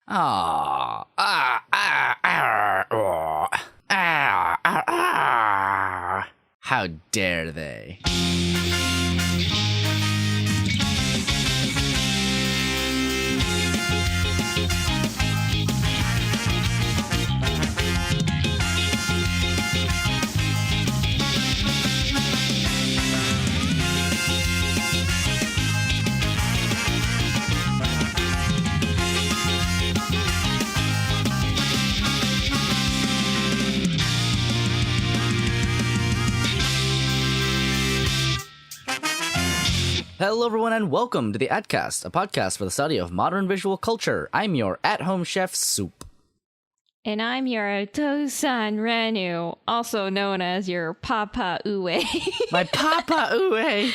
Ah, ah, ah, ah, ah, ah, ah, ah. How dare they? Hello, everyone, and welcome to the Adcast, a podcast for the study of modern visual culture. I'm your at-home chef, Soup. And I'm your Otosan Renu, also known as your Papa Ue. My Papa Ue!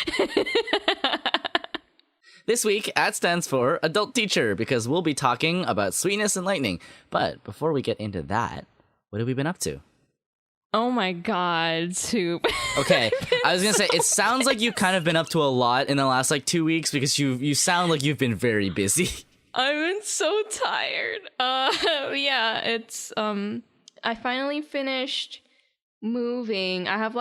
This week, AT stands for Adult Teacher, because we'll be talking about sweetness and lightning. But before we get into that, what have we been up to? Oh my god, Soup. Okay, I was gonna say, it sounds like you've kind of been up to a lot in the last, 2 weeks, because you sound like you've been very busy. I've been so tired. Yeah, it's, I finally finished moving. I have,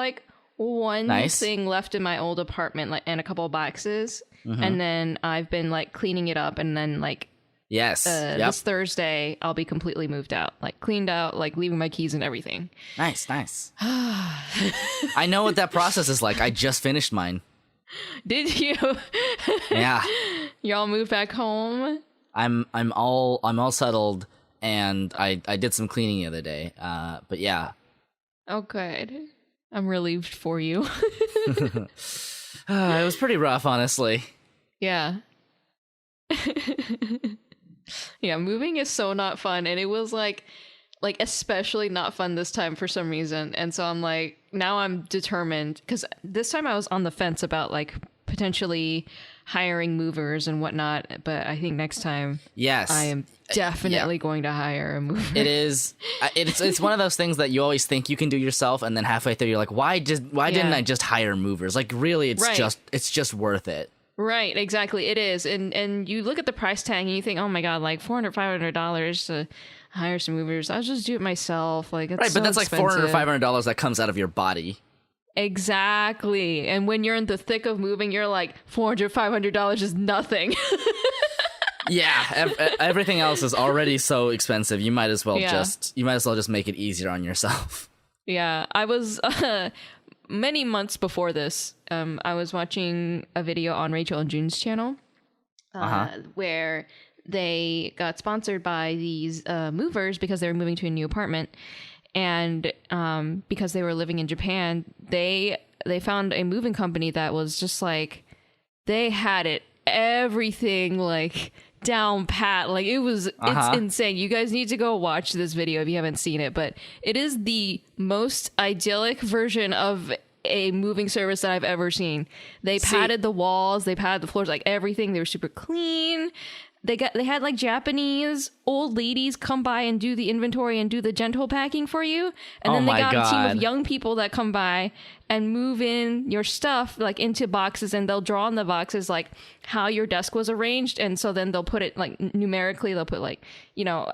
one thing left in my old apartment, and a couple of boxes. Mm-hmm. And then I've been, cleaning it up, and then, Yes. This Thursday, I'll be completely moved out, cleaned out, leaving my keys and everything. Nice. I know what that process is like. I just finished mine. Did you? Yeah. Y'all moved back home? I'm all settled, and I did some cleaning the other day. But yeah. Oh, good. I'm relieved for you. It was pretty rough, honestly. Yeah. Yeah, moving is so not fun, and it was especially not fun this time for some reason. And so I'm now I'm determined, because this time I was on the fence about potentially hiring movers and whatnot, but I think next time, yes, I am definitely going to hire a mover. It's one of those things that you always think you can do yourself, and then halfway through you're like, why didn't I just hire movers? Really, it's just worth it. Right, exactly. It is. And you look at the price tag and you think, oh my God, $400, $500 to hire some movers. I'll just do it myself. It's right, so but that's expensive. $400 or $500 that comes out of your body. Exactly. And when you're in the thick of moving, you're $400, $500 is nothing. Yeah, everything else is already so expensive. You might as well just make it easier on yourself. Yeah, I was many months before this, I was watching a video on Rachel and June's channel where they got sponsored by these movers because they were moving to a new apartment. And because they were living in Japan, they found a moving company that was just they had everything down pat. It's insane. You guys need to go watch this video if you haven't seen it, but it is the most idyllic version of a moving service that I've ever seen. They padded the walls, they padded the floors, everything. They were super clean. They had Japanese old ladies come by and do the inventory and do the gentle packing for you. And then they got a team of young people that come by and move in your stuff into boxes, and they'll draw on the boxes how your desk was arranged. And so then they'll put it numerically, they'll put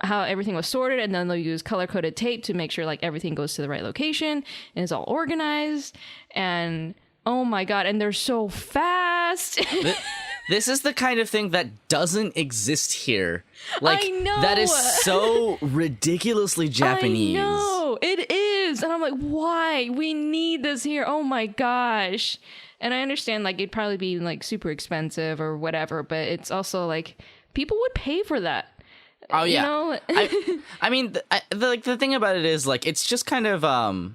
how everything was sorted, and then they'll use color-coded tape to make sure everything goes to the right location and it's all organized. And oh my God, and they're so fast. This is the kind of thing that doesn't exist here. I know. That is so ridiculously Japanese. I know. It is. And I'm why? We need this here. Oh my gosh. And I understand it'd probably be super expensive or whatever, but it's also people would pay for that. Oh yeah. I mean, the thing about it is it's just kind of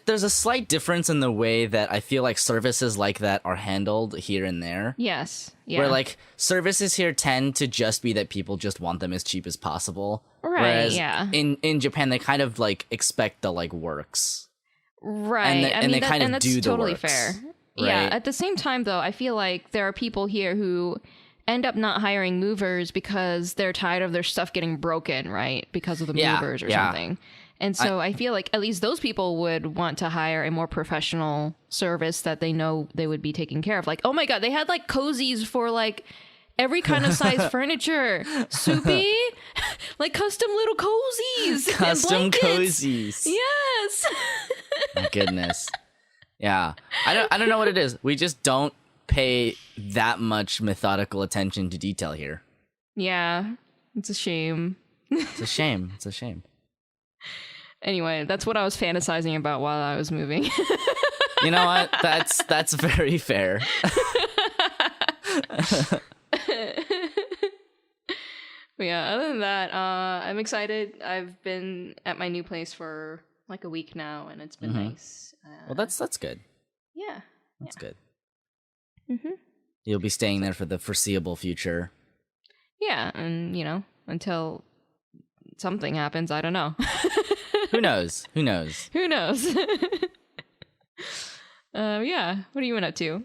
there's a slight difference in the way that I feel services like that are handled here and there. Yes. Yeah. Where services here tend to just be that people just want them as cheap as possible. Right. Whereas yeah. in Japan they kind of expect the works. Right. And they kind of do the totally works. Fair. Right? Yeah. At the same time though, I feel there are people here who end up not hiring movers because they're tired of their stuff getting broken, right? Because of the movers or something. And so I feel at least those people would want to hire a more professional service that they know they would be taken care of. Oh my God, they had cozies for every kind of size furniture. Soupy, like custom little cozies, Custom and blankets. cozies. Yes. My goodness. Yeah. I don't know what it is. We just don't pay that much methodical attention to detail here. Yeah, it's a shame. It's a shame. It's a shame. Anyway, that's what I was fantasizing about while I was moving. You know what? That's very fair. But yeah, other than that, I'm excited. I've been at my new place for like a week now, and it's been nice. Well, that's good. Yeah. That's good. Mm-hmm. You'll be staying there for the foreseeable future. Yeah, and until something happens, I don't know. Who knows? Who knows? Who knows? Yeah. What are you up to?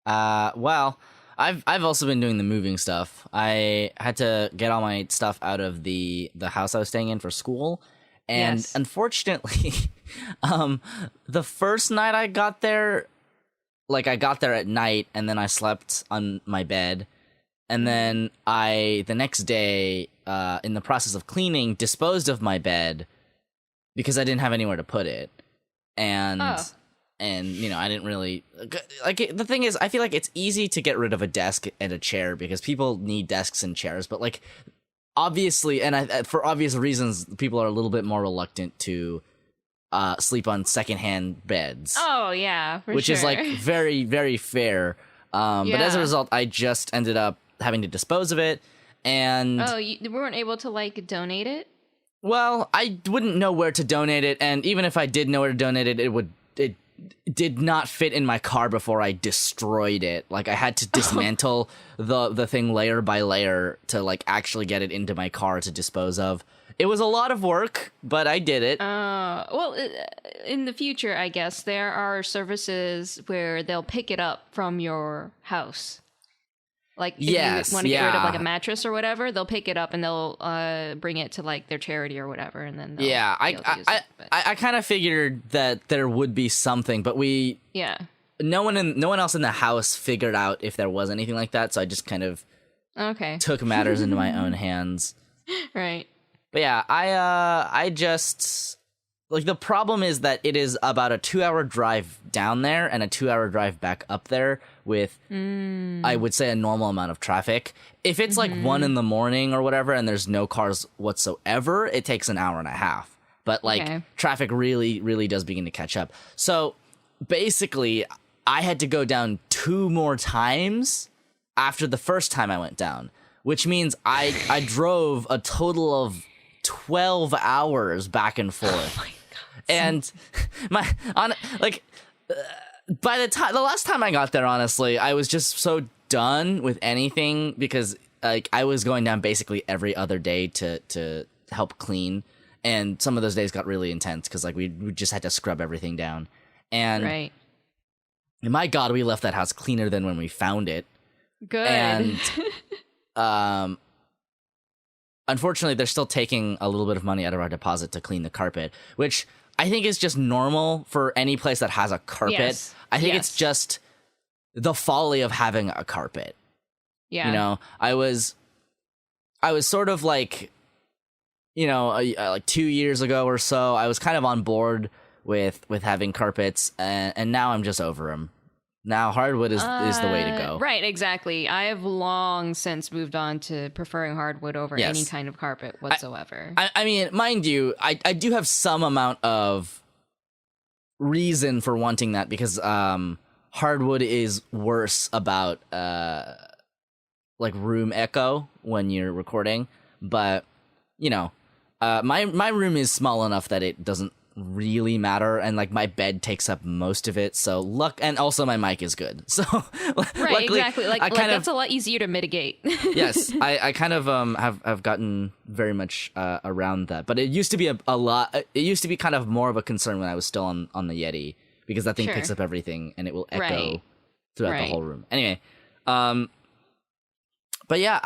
Well, I've also been doing the moving stuff. I had to get all my stuff out of the house I was staying in for school, and unfortunately, the first night I got there, like I got there at night, and then I slept on my bed, and then the next day, in the process of cleaning, disposed of my bed because I didn't have anywhere to put it, and I didn't really the thing is, I feel like it's easy to get rid of a desk and a chair because people need desks and chairs, but like obviously, and for obvious reasons, people are a little bit more reluctant to sleep on secondhand beds. Oh yeah, which is like very, very fair. But as a result, I just ended up having to dispose of it. And you weren't able to like donate it? Well, I wouldn't know where to donate it, and even if I did know where to donate it, it did not fit in my car before I destroyed it. Like I had to dismantle the thing layer by layer to like actually get it into my car to dispose of. It was a lot of work, but I did it. Well, in the future, I guess there are services where they'll pick it up from your house. Like if you want to get rid of like a mattress or whatever, they'll pick it up and they'll bring it to like their charity or whatever, and then I kind of figured that there would be something, but no one else in the house figured out if there was anything like that, so I just kind of took matters into my own hands. Right. But yeah, I just like the problem is that it is about a 2-hour drive down there and a 2-hour drive back up there with I would say a normal amount of traffic. If it's like 1 a.m. or whatever and there's no cars whatsoever, it takes an hour and a half. But like traffic really, really does begin to catch up. So basically, I had to go down 2 more times after the first time I went down, which means I drove a total of 12 hours back and forth. Oh my God. And by the last time I got there, honestly, I was just so done with anything because like I was going down basically every other day to help clean, and some of those days got really intense because like we just had to scrub everything down. And my God, we left that house cleaner than when we found it. Good. And unfortunately, they're still taking a little bit of money out of our deposit to clean the carpet, which I think is just normal for any place that has a carpet. Yes. I think it's just the folly of having a carpet. Yeah. You know, I was sort of like, like 2 years ago or so, I was kind of on board with having carpets, and now I'm just over them. Now hardwood is the way to go. Right, exactly. I have long since moved on to preferring hardwood over any kind of carpet whatsoever. I mean, mind you, I do have some amount of reason for wanting that because hardwood is worse about like room echo when you're recording. But my room is small enough that it doesn't really matter, and like my bed takes up most of it, so and also my mic is good, so right, exactly, like that's a lot easier to mitigate. Yes, I kind of have gotten very much around that, but it used to be a lot. It used to be kind of more of a concern when I was still on the Yeti, because that thing picks up everything and it will echo throughout the whole room. Anyway, but yeah,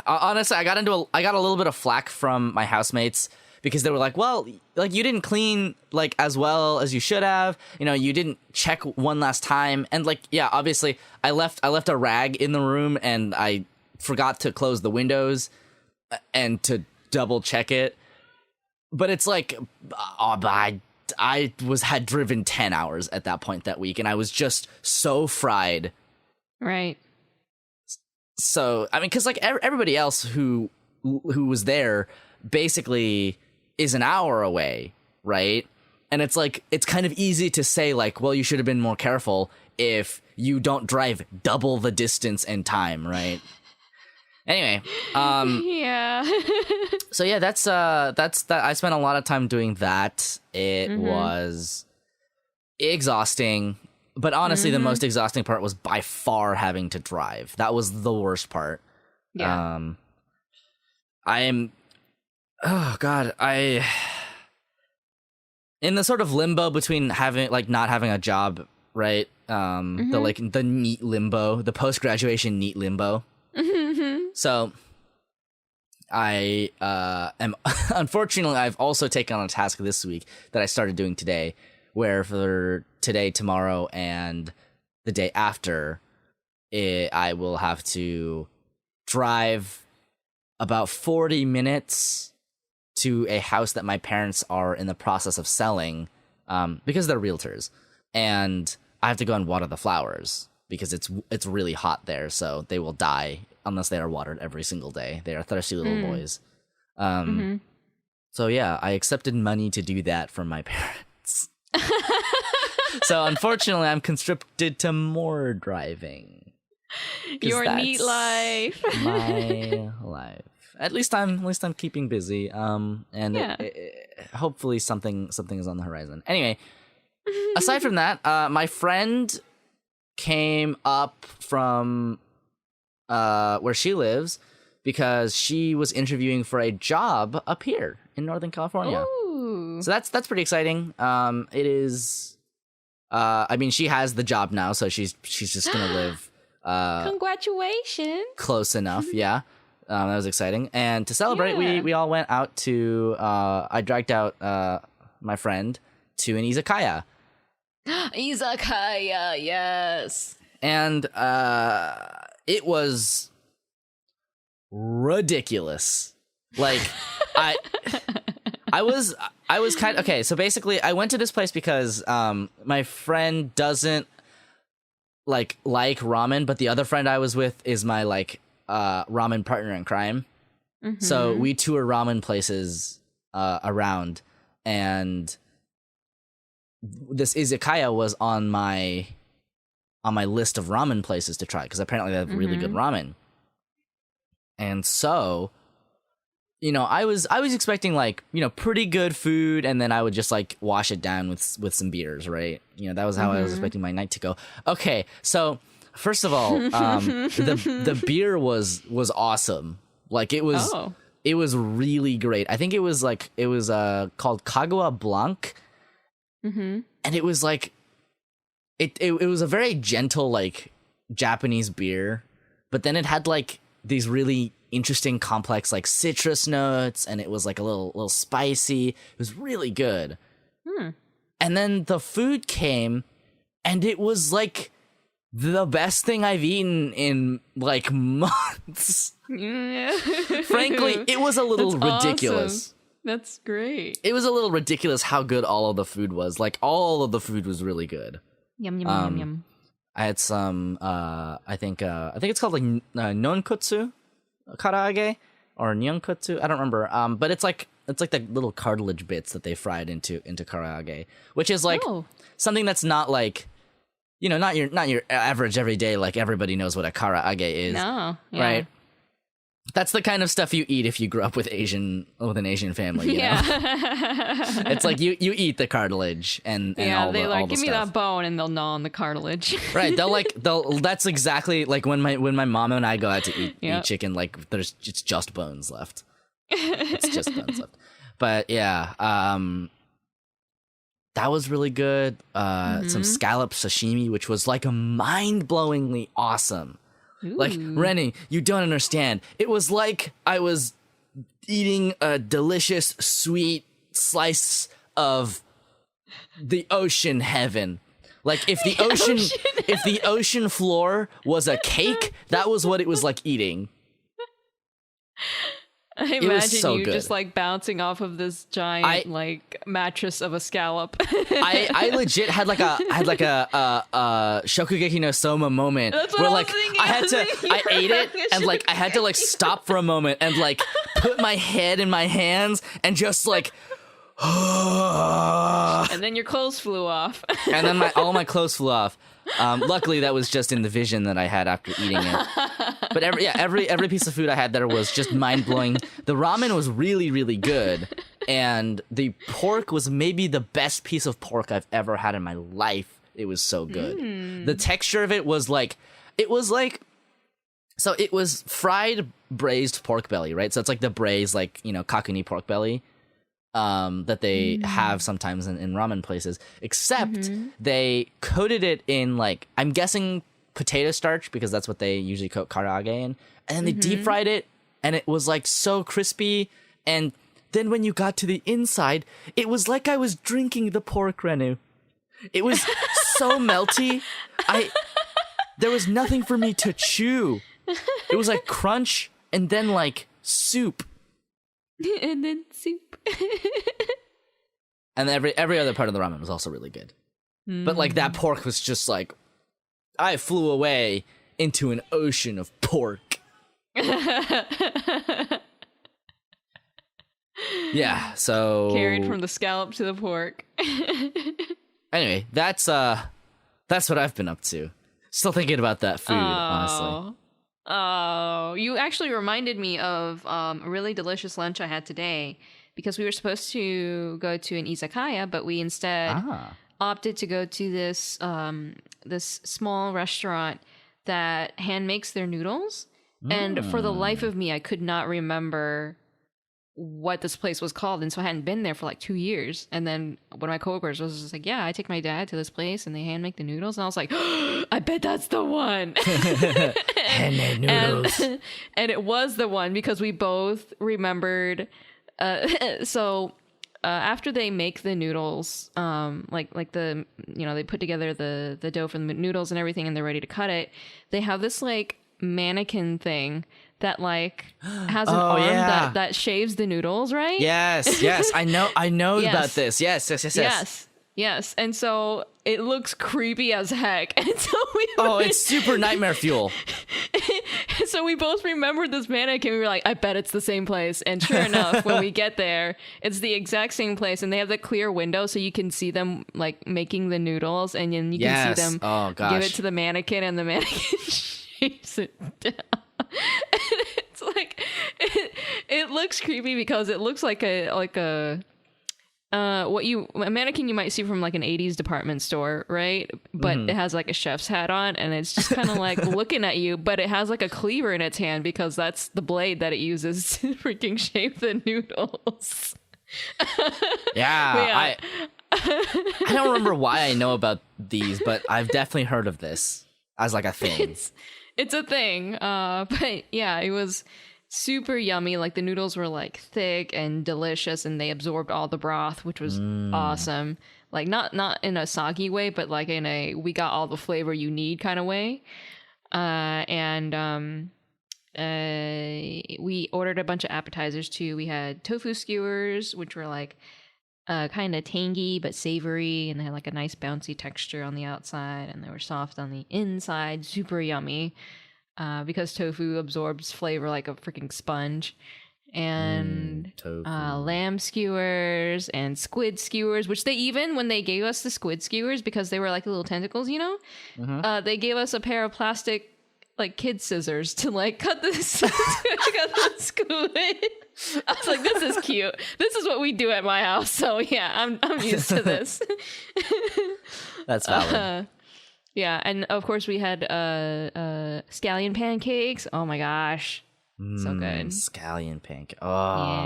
honestly, I got a little bit of flack from my housemates because they were like, well, like you didn't clean like as well as you should have. You didn't check one last time. And like, yeah, obviously I left a rag in the room, and I forgot to close the windows and to double check it. But it's like, I had driven 10 hours at that point that week, and I was just so fried. Right. So, I mean, because like everybody else who was there basically is an hour away, right? And it's like, it's kind of easy to say like, well, you should have been more careful if you don't drive double the distance and time, right? Anyway, yeah. so yeah, that's that. I spent a lot of time doing that. It was exhausting, but honestly, the most exhausting part was by far having to drive. That was the worst part. Yeah. Oh God, in the sort of limbo between having like not having a job, right? The NEET limbo, the post-graduation NEET limbo. So I am unfortunately I've also taken on a task this week that I started doing today, where for today, tomorrow, and the day after, I will have to drive about 40 minutes to a house that my parents are in the process of selling, because they're realtors, and I have to go and water the flowers because it's really hot there, so they will die unless they are watered every single day. They are thirsty little boys. So yeah, I accepted money to do that from my parents. So unfortunately, I'm conscripted to more driving. Your neat life. My life. At least I'm keeping busy. And hopefully something is on the horizon. Anyway, aside from that, my friend came up from where she lives because she was interviewing for a job up here in Northern California. Ooh. So that's pretty exciting. It is. I mean, she has the job now, so she's just gonna live. Congratulations. Close enough, yeah. That was exciting. And to celebrate, we all went out to. I dragged out my friend to an izakaya. Izakaya, yes. And it was ridiculous. Like I was kind of okay. So basically, I went to this place because my friend doesn't like ramen, but the other friend I was with is my ramen partner in crime. So we tour ramen places around, and this izakaya was on my list of ramen places to try because apparently they have really good ramen. And so, I was expecting pretty good food, and then I would just wash it down with some beers, right? That was how I was expecting my night to go. Okay, so first of all, the beer was awesome. It was really great. I think it was called Kagua Blanc, and it was it was a very gentle Japanese beer, but then it had these really interesting complex citrus notes, and it was a little spicy. It was really good. And then the food came, and it was the best thing I've eaten in months. Frankly, it was a little ridiculous. Awesome. That's great. It was a little ridiculous how good all of the food was. All of the food was really good. Yum yum yum yum. I had some I think it's called nonkotsu karaage or nyonkotsu. I don't remember. But it's the little cartilage bits that they fried into karaage, which is something that's not not your average everyday everybody knows what a karaage is. No, yeah. Right? That's the kind of stuff you eat if you grew up with an Asian family. You know? It's you eat the cartilage and all they the, all the give me stuff. that bone, and they'll gnaw on the cartilage. Right? They'll that's exactly when my mom and I go out to eat chicken. It's just bones left. It's just bones left. But yeah, that was really good. Some scallop sashimi, which was mind-blowingly awesome. Ooh. Rennie, you don't understand. It was I was eating a delicious, sweet slice of the ocean heaven. If the ocean floor was a cake, that was what it was eating. I It was imagine so you good. just like bouncing off of this giant like mattress of a scallop. I legit had like a Shokugeki no Soma moment That's what where I was like thinking. I ate it and like I had to like stop for a moment and like put my head in my hands and just like And then your clothes flew off. and then all my clothes flew off. Luckily, that was just in the vision that I had after eating it. But every piece of food I had there was just mind blowing. The ramen was really, really good, and the pork was maybe the best piece of pork I've ever had in my life. It was so good. The texture of it was like, so it was fried braised pork belly, right? So it's like the braised, like, kakuni pork belly. That they have sometimes in ramen places, except they coated it in like, I'm guessing potato starch because that's what they usually coat karaage in, and then they deep fried it, and it was like so crispy, and then when you got to the inside, it was like I was drinking the pork Renu. It was so melty. There was nothing for me to chew. It was like crunch and then like soup. And then soup. And every other part of the ramen was also really good. But like that pork was just like, I flew away into an ocean of pork. Yeah, so Carried from the scallop to the pork. anyway, that's what I've been up to. Still thinking about that food, honestly. Oh, you actually reminded me of a really delicious lunch I had today, because we were supposed to go to an izakaya, but we instead opted to go to this this small restaurant that hand makes their noodles. And for the life of me, I could not remember what this place was called, and so I hadn't been there for like 2 years. And then one of my coworkers was just like, yeah, I take my dad to this place and they hand make the noodles, and I was like, I bet that's the one. Handmade noodles. And it was the one, because we both remembered after they make the noodles, like the, they put together the dough for the noodles and everything, and they're ready to cut it, they have this like mannequin thing that like has an arm that shaves the noodles, right? Yes. I know about this. Yes. And so it looks creepy as heck. And so it's super nightmare fuel. So we both remembered this mannequin. We were like, I bet it's the same place. And sure enough, when we get there, it's the exact same place. And they have the clear window so you can see them like making the noodles, and then you can see them give it to the mannequin, and the mannequin shaves it down. And it's like it looks creepy because it looks like a mannequin you might see from like an 80s department store, right? But it has like a chef's hat on, and it's just kind of like looking at you, but it has like a cleaver in its hand because that's the blade that it uses to freaking shape the noodles. I don't remember why I know about these, but I've definitely heard of this as like a thing. It's a thing, but yeah, it was super yummy. Like the noodles were like thick and delicious, and they absorbed all the broth, which was awesome. Like not in a soggy way, but like in a we got all the flavor you need kind of way. We ordered a bunch of appetizers too. We had tofu skewers, which were like kind of tangy but savory, and they had like a nice bouncy texture on the outside, and they were soft on the inside. Super yummy, because tofu absorbs flavor like a freaking sponge. And lamb skewers and squid skewers, which when they gave us the squid skewers, because they were like little tentacles, they gave us a pair of plastic like kid scissors to like cut the squid. I was like, this is cute. This is what we do at my house. So yeah, I'm used to this. That's valid. Yeah, and of course we had scallion pancakes. Oh my gosh, so good. Scallion pancake. Oh,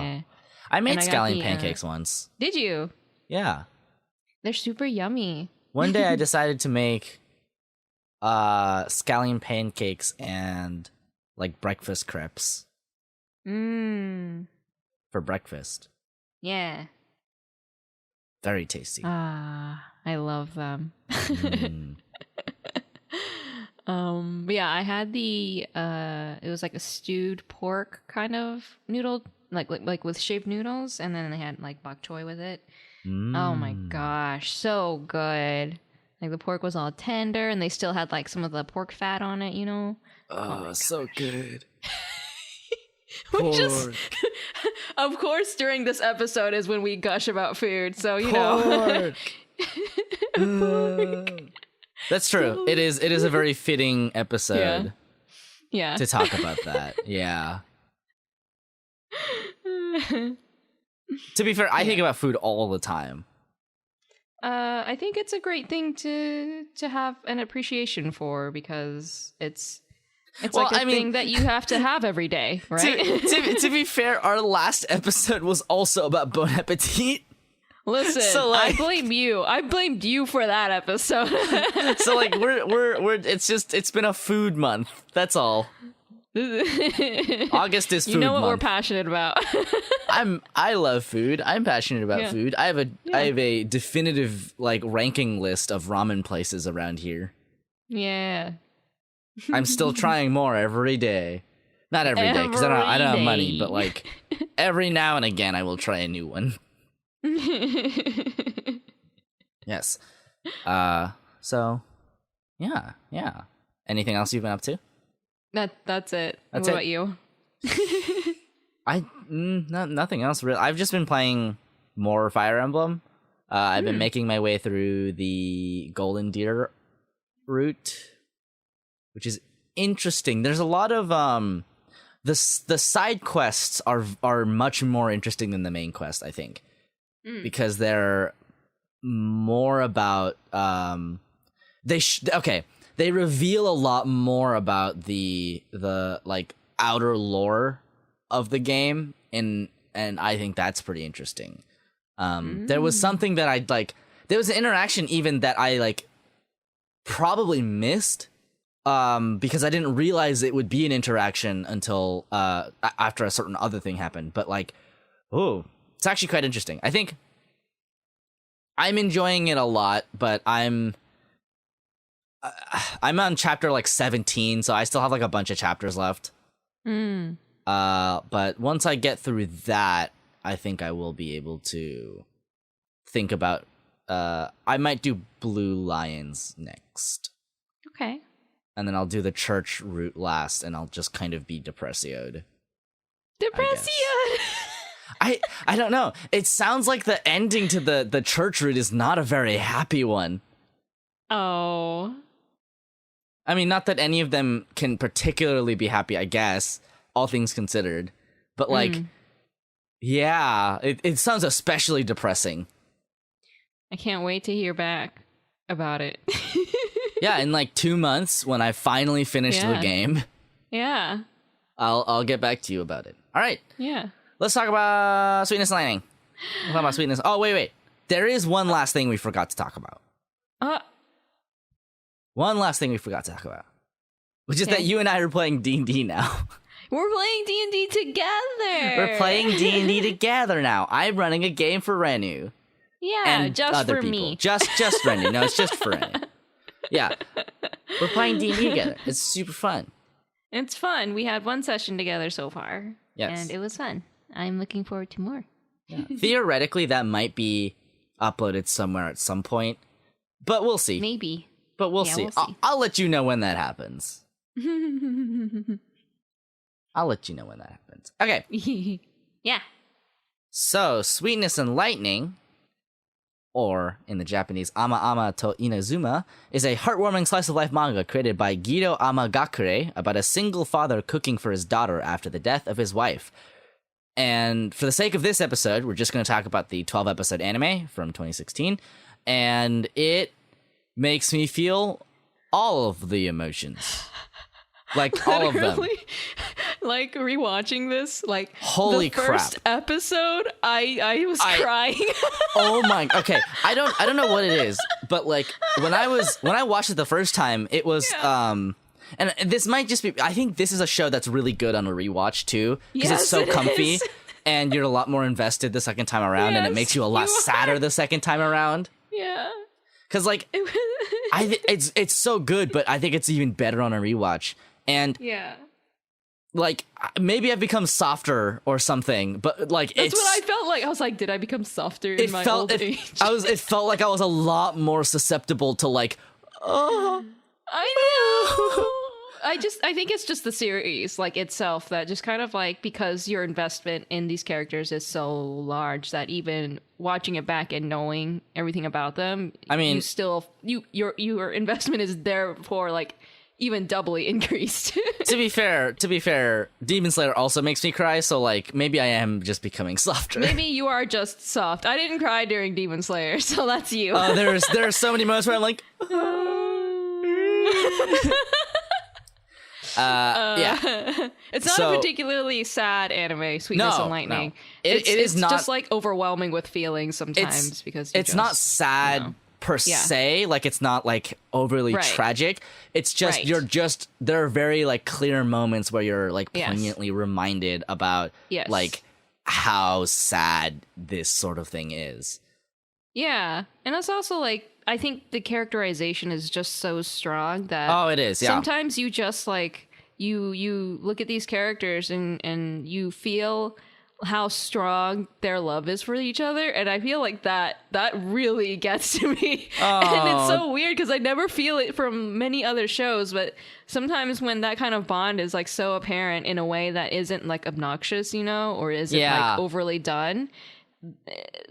yeah. I made scallion pancakes once. Did you? Yeah, they're super yummy. One day I decided to make scallion pancakes and like breakfast crepes. For breakfast. Yeah. Very tasty. I love them. But yeah, I had the it was like a stewed pork kind of noodle, like with shaved noodles, and then they had like bok choy with it. Oh my gosh, so good. Like the pork was all tender, and they still had like some of the pork fat on it, you know. Oh, so good. We just, of course, during this episode is when we gush about food. So you know. That's true. It is a very fitting episode. Yeah. To talk about that. Yeah. To be fair, I think about food all the time. I think it's a great thing to have an appreciation for, because it's like a thing that you have to have every day, right? To be fair, our last episode was also about Bon Appetit. Listen, so, like, I blame you. I blamed you for that episode. So like we're it's been a food month. That's all. August is food month. You know what we're passionate about. I love food. I'm passionate about food. I have a definitive like ranking list of ramen places around here. Yeah. I'm still trying more every day. Not every day, because I don't have money, but like every now and again I will try a new one. Yes. So yeah. Anything else you've been up to? That's it. What about you? Nothing else really. I've just been playing more Fire Emblem. I've been making my way through the Golden Deer route, which is interesting. There's a lot of the side quests are much more interesting than the main quest, I think. Because they're more about they reveal a lot more about the like outer lore of the game, and I think that's pretty interesting. There was something that I'd like, there was an interaction even that I like probably missed because I didn't realize it would be an interaction until after a certain other thing happened. But like, it's actually quite interesting. I think I'm enjoying it a lot, but I'm on chapter like 17, so I still have like a bunch of chapters left. But once I get through that, I think I will be able to think about I might do Blue Lions next. Okay. And then I'll do the church route last, and I'll just kind of be depressioed. I don't know. It sounds like the ending to the church route is not a very happy one. Oh. I mean, not that any of them can particularly be happy, I guess, all things considered. But like, yeah, it sounds especially depressing. I can't wait to hear back about it. Yeah, in like 2 months, when I finally finish the game. Yeah. I'll get back to you about it. All right. Yeah. Let's talk about Sweetness Lightning. We'll talk about Sweetness. Oh, wait. There is one last thing we forgot to talk about. One last thing we forgot to talk about. Which is that you and I are playing D&D now. We're playing D&D together. We're playing D&D together now. I'm running a game for Renu. Yeah, and just other for people. me. Just Renu. No, it's just for Renu. Yeah. We're playing D&D together. It's super fun. It's fun. We had one session together so far. Yes. And it was fun. I'm looking forward to more. Yeah. Theoretically, that might be uploaded somewhere at some point. But we'll see. Maybe. But we'll see. I'll let you know when that happens. I'll let you know when that happens. Okay. Yeah. So, Sweetness and Lightning, or in the Japanese, Ama Ama to Inazuma, is a heartwarming slice-of-life manga created by Gido Amagakure about a single father cooking for his daughter after the death of his wife. And for the sake of this episode, we're just going to talk about the 12-episode anime from 2016, and it makes me feel all of the emotions. Like, all of them. Like, rewatching this, like, holy the first episode, I was crying. Oh my, okay. I don't know what it is, but like, when I watched it the first time, it was, and this might just be, I think this is a show that's really good on a rewatch too, because it's so comfy, and you're a lot more invested the second time around, and it makes you a lot sadder the second time around. Yeah. Because like it's so good, but I think it's even better on a rewatch. And yeah, like maybe I've become softer or something, but like that's what I felt like. I was like, did I become softer in my old age? It felt like I was a lot more susceptible to like, oh, I know. I think it's just the series like itself that just kind of like, because your investment in these characters is so large that even watching it back and knowing everything about them, I mean, you still your investment is therefore like even doubly increased. to be fair, Demon Slayer also makes me cry, so like maybe I am just becoming softer. Maybe you are just soft. I didn't cry during Demon Slayer, so that's you. There are so many moments where I'm like, yeah. It's not a particularly sad anime, Sweetness and Lightning. No. It's not just like overwhelming with feelings sometimes because it's not sad per se. Like it's not like overly tragic. It's just there are very like clear moments where you're like poignantly reminded about like how sad this sort of thing is. Yeah, and it's also like, I think the characterization is just so strong that it is. Yeah. Sometimes you just like you look at these characters and you feel how strong their love is for each other, and I feel like that really gets to me. And it's so weird because I never feel it from many other shows, but sometimes when that kind of bond is like so apparent in a way that isn't like obnoxious, or isn't like overly done,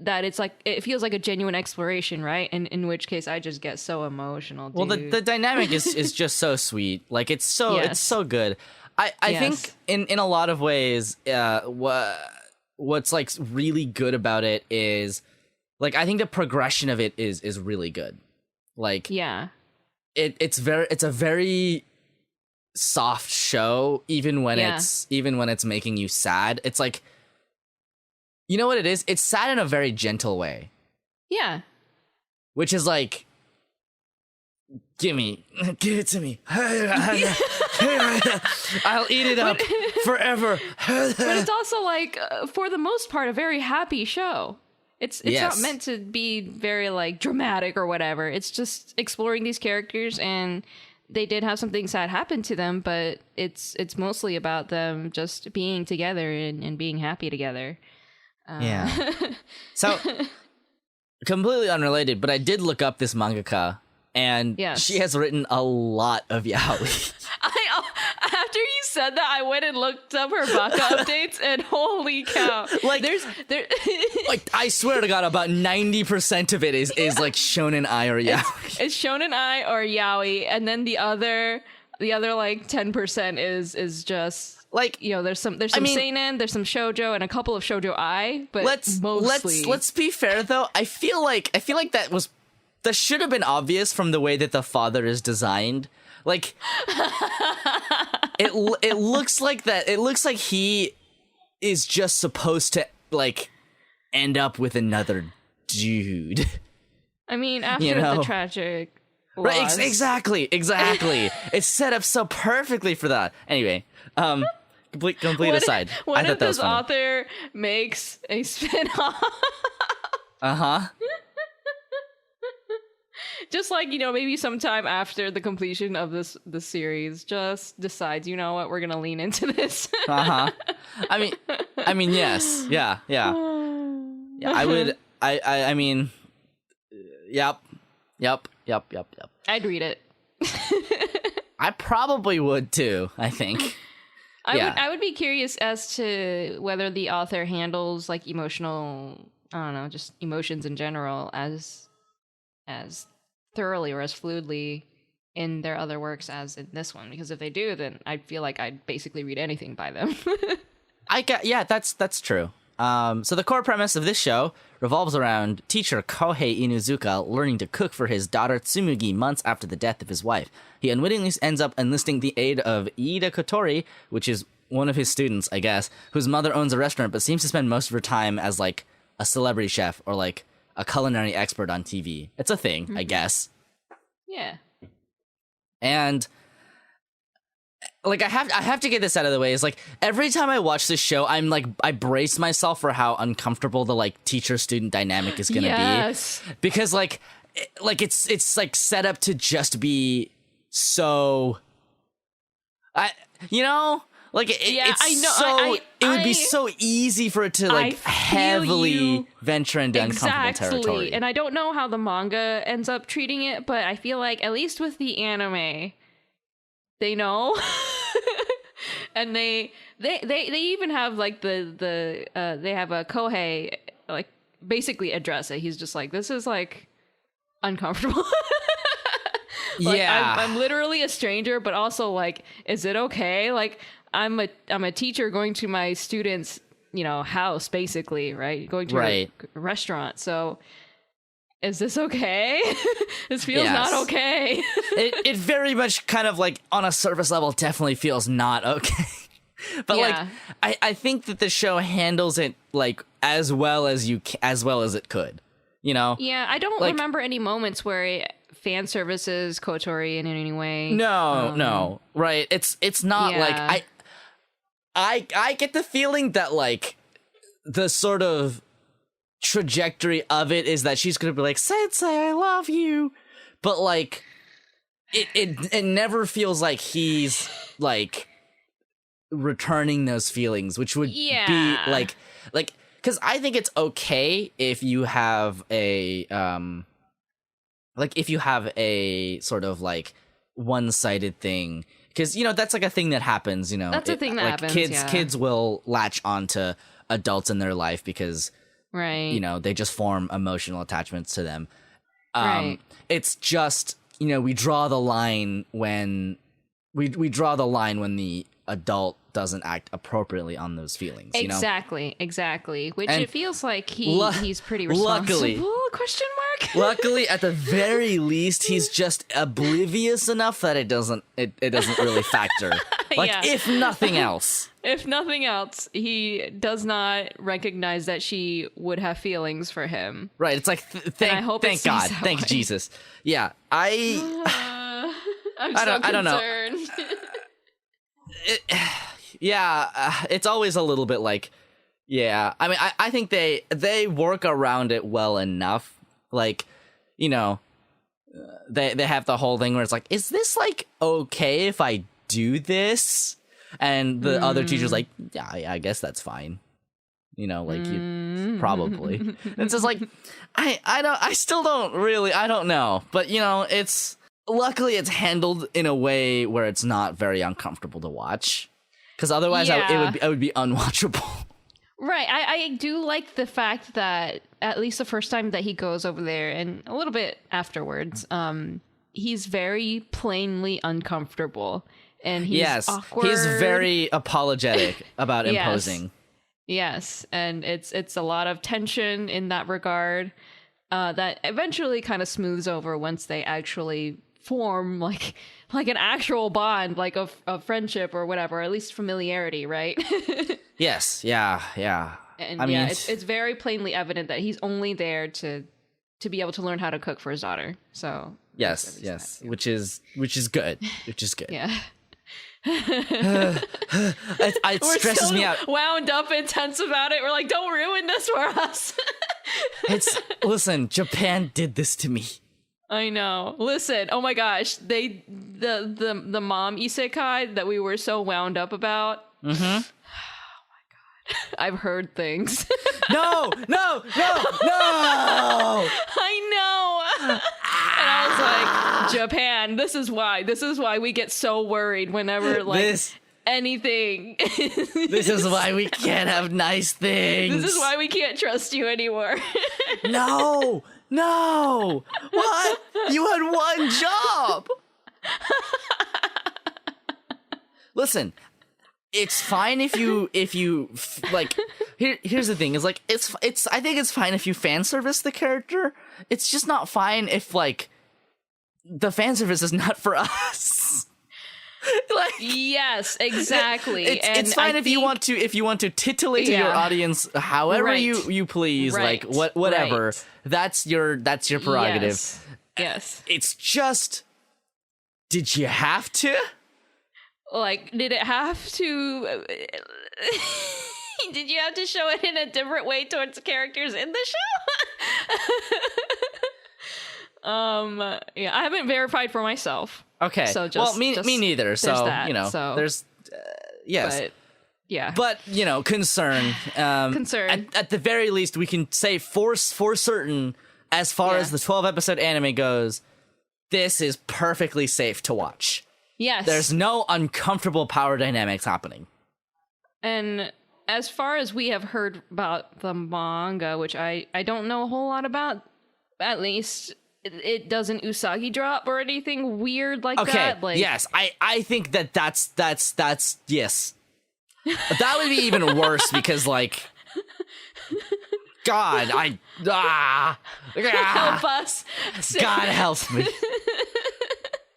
that it's like it feels like a genuine exploration, right? And in which case I just get so emotional, dude. Well, the dynamic is just so sweet. Like it's so good. I think in a lot of ways what's like really good about it is like I think the progression of it is really good. Like it's a very soft show even when it's making you sad. It's like, you know what it is? It's sad in a very gentle way. Yeah. Which is like, give it to me. I'll eat it up forever. But it's also like, for the most part, a very happy show. It's not meant to be very like dramatic or whatever. It's just exploring these characters, and they did have something sad happen to them, but it's mostly about them just being together and being happy together. Yeah. So, completely unrelated, but I did look up this mangaka, and she has written a lot of yaoi. After you said that, I went and looked up her baka updates, and holy cow! Like, like I swear to God, about 90% of it is like shonen ai or yaoi. It's shonen ai or yaoi, and then the other like 10% is just. Like, there's some seinen, there's some shoujo, and a couple of shoujo ai, but let's be fair though. I feel like that should have been obvious from the way that the father is designed. Like, it looks like that. It looks like he is just supposed to like end up with another dude. I mean, after the tragic. Right, exactly. It's set up so perfectly for that. Anyway, complete aside. What if this author makes a spin-off? Just like, maybe sometime after the completion of the series, just decides, you know what, we're gonna lean into this. I mean, yes, yeah. I would. I mean, yep. I'd read it. I probably would too, I think. I would be curious as to whether the author handles like emotional, I don't know, just emotions in general as thoroughly or as fluidly in their other works as in this one. Because if they do, then I feel like I'd basically read anything by them. That's true. So the core premise of this show revolves around teacher Kohei Inuzuka learning to cook for his daughter Tsumugi months after the death of his wife. He unwittingly ends up enlisting the aid of Iida Kotori, which is one of his students, I guess, whose mother owns a restaurant but seems to spend most of her time as like a celebrity chef or like a culinary expert on TV. It's a thing, I guess. Yeah. And like I have to get this out of the way. Is like every time I watch this show, I'm like I brace myself for how uncomfortable the like teacher student dynamic is gonna be, because like like it's like set up to just be so like it's I know. so it would be so easy for it to like heavily venture into uncomfortable territory. And I don't know how the manga ends up treating it, but I feel like at least with the anime, they know. And they even have like they have a Kohei like basically address it. He's just like, this is like uncomfortable. Like, yeah, I'm literally a stranger, but also like, is it okay? Like I'm a teacher going to my students, house basically, right? Going to a restaurant. So is this okay? This feels not okay. it very much kind of like on a surface level definitely feels not okay. But like I think that the show handles it like as well as it could. Yeah, I don't remember any moments where it fan services Kotori in any way. No. Right. It's not like I get the feeling that like the sort of trajectory of it is that she's gonna be like, Sensei, I love you. But like it never feels like he's like returning those feelings, which would be like because I think it's okay if you have a sort of like one-sided thing, because that's like a thing that happens. That's a thing that like happens. Kids will latch onto adults in their life because they just form emotional attachments to them. It's just we draw the line when the adult doesn't act appropriately on those feelings. Exactly. Which And it feels like he's pretty responsible. Question mark. Luckily, at the very least, he's just oblivious enough that it doesn't really factor. Like if nothing else. If nothing else, he does not recognize that she would have feelings for him. Right. It's like thank God, thank Jesus. Yeah, I'm so I don't know. It's always a little bit like, I mean, I think they work around it well enough. Like, they have the whole thing where it's like, is this like okay if I do this? And the other teacher's like, yeah, I guess that's fine. Like you probably. It's just like, I still don't really, I don't know. But luckily it's handled in a way where it's not very uncomfortable to watch. Because otherwise it would be unwatchable. Right. I do like the fact that at least the first time that he goes over there and a little bit afterwards, he's very plainly uncomfortable. And he's awkward. He's very apologetic about imposing. Yes. And it's a lot of tension in that regard that eventually kind of smooths over once they actually form like an actual bond, like a friendship or whatever, at least familiarity, right? Yes, yeah. And it's very plainly evident that he's only there to be able to learn how to cook for his daughter. So yes, which is good. Yeah. It stresses me out. Wound up and tense about it. We're like, don't ruin this for us. Listen, Japan did this to me. I know. Listen, oh my gosh, the mom isekai that we were so wound up about. Mm-hmm. Oh my god, I've heard things. No. I know. And I was like, Japan, this is why we get so worried whenever anything. This is why we can't have nice things. This is why we can't trust you anymore. No! What? You had one job! Listen, it's fine if you like here's the thing, is like it's I think it's fine if you fan service the character. It's just not fine if like the fan service is not for us. Like, yes, exactly. It's fine if you want to titillate your audience however you please, like whatever. Right. That's your prerogative. Yes. It's just, did you have to? Like, did it have to? Did you have to show it in a different way towards the characters in the show? Yeah, I haven't verified for myself. Okay. So me neither. So that, there's yes. But, yeah. But concern. Concern. At the very least, we can say for certain, as far as the 12-episode anime goes, this is perfectly safe to watch. Yes. There's no uncomfortable power dynamics happening. And as far as we have heard about the manga, which I don't know a whole lot about, at least it doesn't Usagi drop or anything weird like that. Like, yes, I think that's yes. That would be even worse because God, help us. God help me.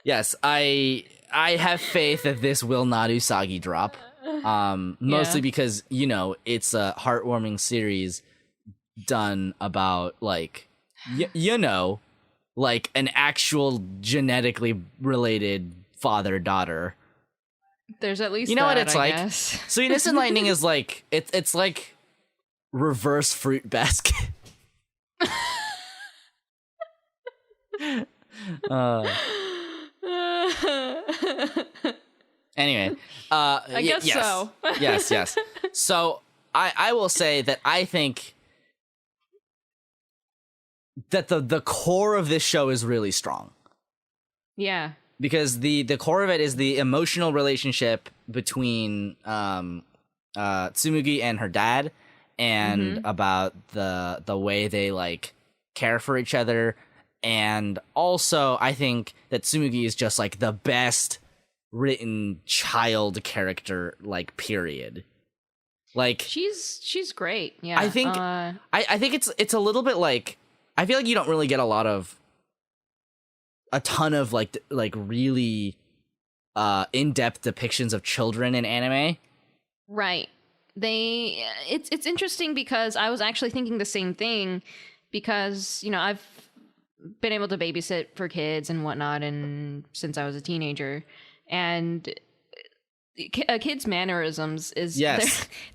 Yes, I have faith that this will not Usagi drop. Mostly because, it's a heartwarming series done about an actual genetically related father-daughter. There's at least you know that, what it's I like. guess. Sweetness and Lightning is it's like reverse Fruit Basket. Anyway, I guess yes. so. yes. So I will say that I think that the core of this show is really strong. Yeah. Because the core of it is the emotional relationship between Tsumugi and her dad, and about the way they care for each other. And also I think that Tsumugi is just the best written child character, period. She's great. Yeah. I think I think it's a little bit I feel like you don't really get a ton of really in-depth depictions of children in anime. Right. It's interesting because I was actually thinking the same thing, because I've been able to babysit for kids and whatnot, and since I was a teenager, and a kid's mannerisms is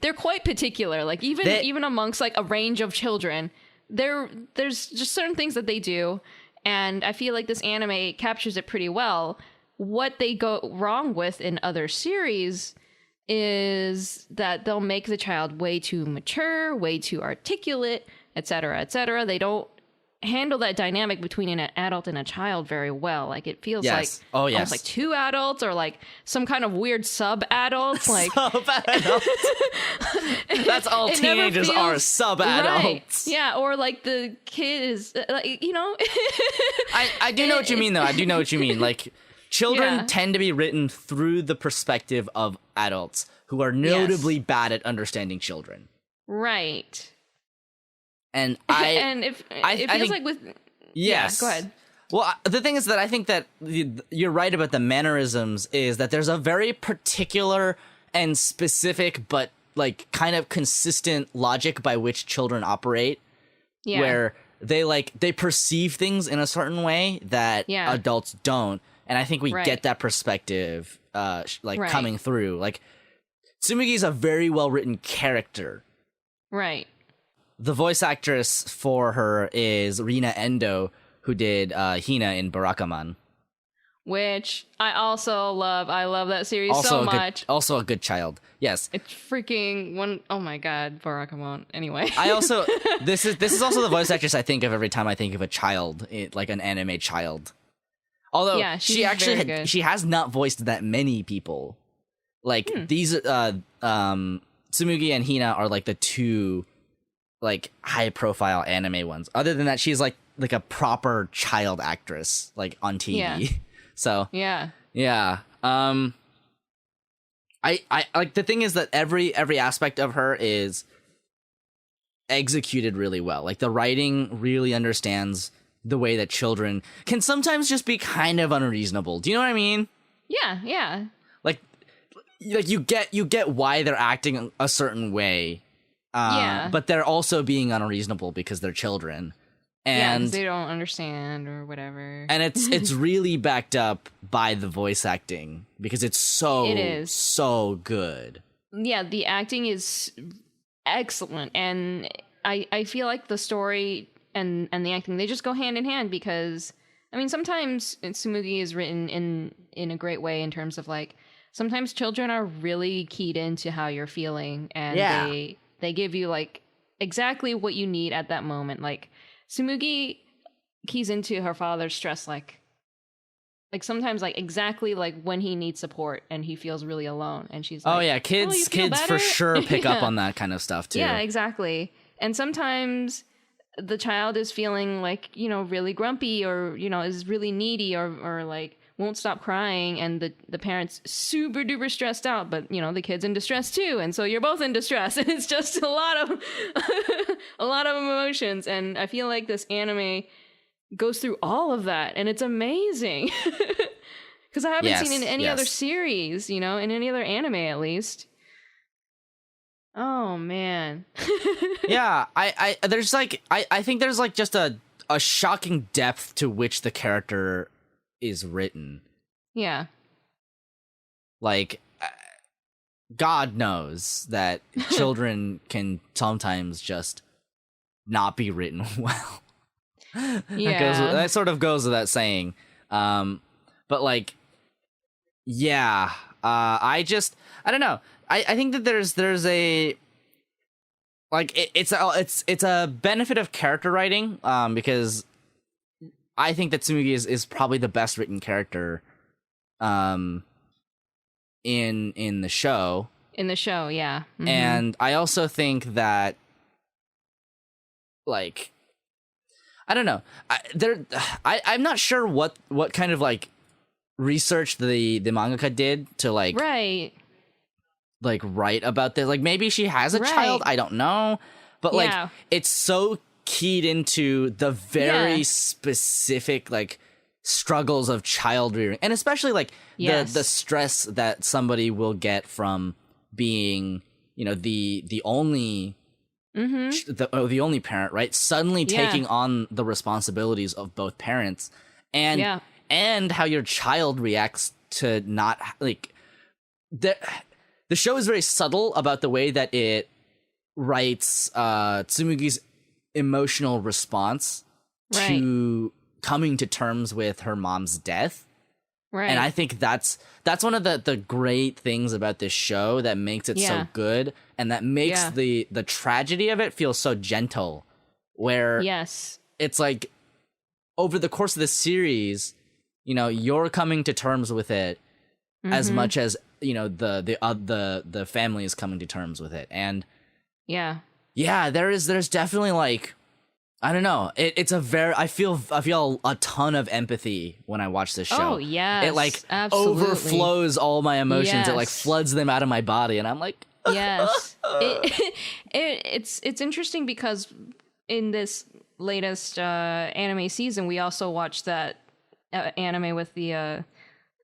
they're quite particular. Even amongst a range of children, there's just certain things that they do, and I feel like this anime captures it pretty well. What they go wrong with in other series is that they'll make the child way too mature, way too articulate, etc., etc. They don't handle that dynamic between an adult and a child very well. It feels almost like two adults, or some kind of weird sub-adults. Sub-adults. That's all teenagers are, sub-adults. Right. Yeah, or the kid is, I do know what you mean, though. I do know what you mean. Children tend to be written through the perspective of adults who are notably bad at understanding children. Right. And it feels like with... Yes. Yeah, go ahead. Well, the thing is that I think that you're right about the mannerisms, is that there's a very particular and specific but kind of consistent logic by which children operate, where they perceive things in a certain way that adults don't. And I think we get that perspective coming through. Tsumugi's a very well-written character. Right. The voice actress for her is Rina Endo, who did Hina in Barakaman. Which I also love. I love that series so much. Also a good child. Yes. It's freaking one. Oh my god, Barakaman. Anyway. This is also the voice actress I think of every time I think of a child, an anime child. Although she actually she has not voiced that many people. These Tsumugi and Hina are the two high profile anime ones. Other than that, she's like a proper child actress on TV. Yeah. So yeah. I the thing is that every aspect of her is executed really well. The writing really understands the way that children can sometimes just be kind of unreasonable. Do you know what I mean? Yeah. You get why they're acting a certain way. But they're also being unreasonable because they're children. And 'cause they don't understand or whatever. And it's really backed up by the voice acting, because it's so good. Yeah, the acting is excellent, and I feel like the story and the acting, they just go hand in hand, because I mean, sometimes Tsumugi is written in a great way in terms of like, sometimes children are really keyed into how you're feeling, and they give you like exactly what you need at that moment. Like Tsumugi keys into her father's stress, like sometimes like exactly like when he needs support and he feels really alone, and she's like, oh yeah, kids for sure pick up on that kind of stuff too. Yeah, exactly. And sometimes the child is feeling like, you know, really grumpy, or, you know, is really needy, or like won't stop crying, and the parent's super duper stressed out, but, you know, the kid's in distress too, and so you're both in distress, and it's just a lot of a lot of emotions. And I feel like this anime goes through all of that, and it's amazing. Because I haven't seen in any other series, you know, in any other anime at least. Oh man. Yeah, I there's like I think there's like just a shocking depth to which the character is written. Yeah. Like God knows that children can sometimes just not be written well. Yeah. That sort of goes without saying. But like, yeah, I don't know. I think that there's a like it's a benefit of character writing, because I think that Tsumugi is probably the best written character in the show. In the show, yeah. Mm-hmm. And I also think that, like, I don't know. I'm not sure what kind of like research the mangaka did to like write about this. Like maybe she has a child, I don't know. But like it's so keyed into the very specific like struggles of child rearing, and especially like the stress that somebody will get from being, you know, the only the only parent, right? Suddenly taking on the responsibilities of both parents, and how your child reacts to not like the show is very subtle about the way that it writes Tsumugi's emotional response to coming to terms with her mom's death. Right. And I think that's one of the great things about this show that makes it so good, and that makes the tragedy of it feel so gentle, where it's like over the course of the series, you know, you're coming to terms with it as much as, you know, the family is coming to terms with it. And there's definitely like, I don't know. It's a very, I feel a ton of empathy when I watch this show. Oh yeah, it like overflows all my emotions. It like floods them out of my body, and I'm like, yes. It's interesting because in this latest anime season, we also watched that anime with the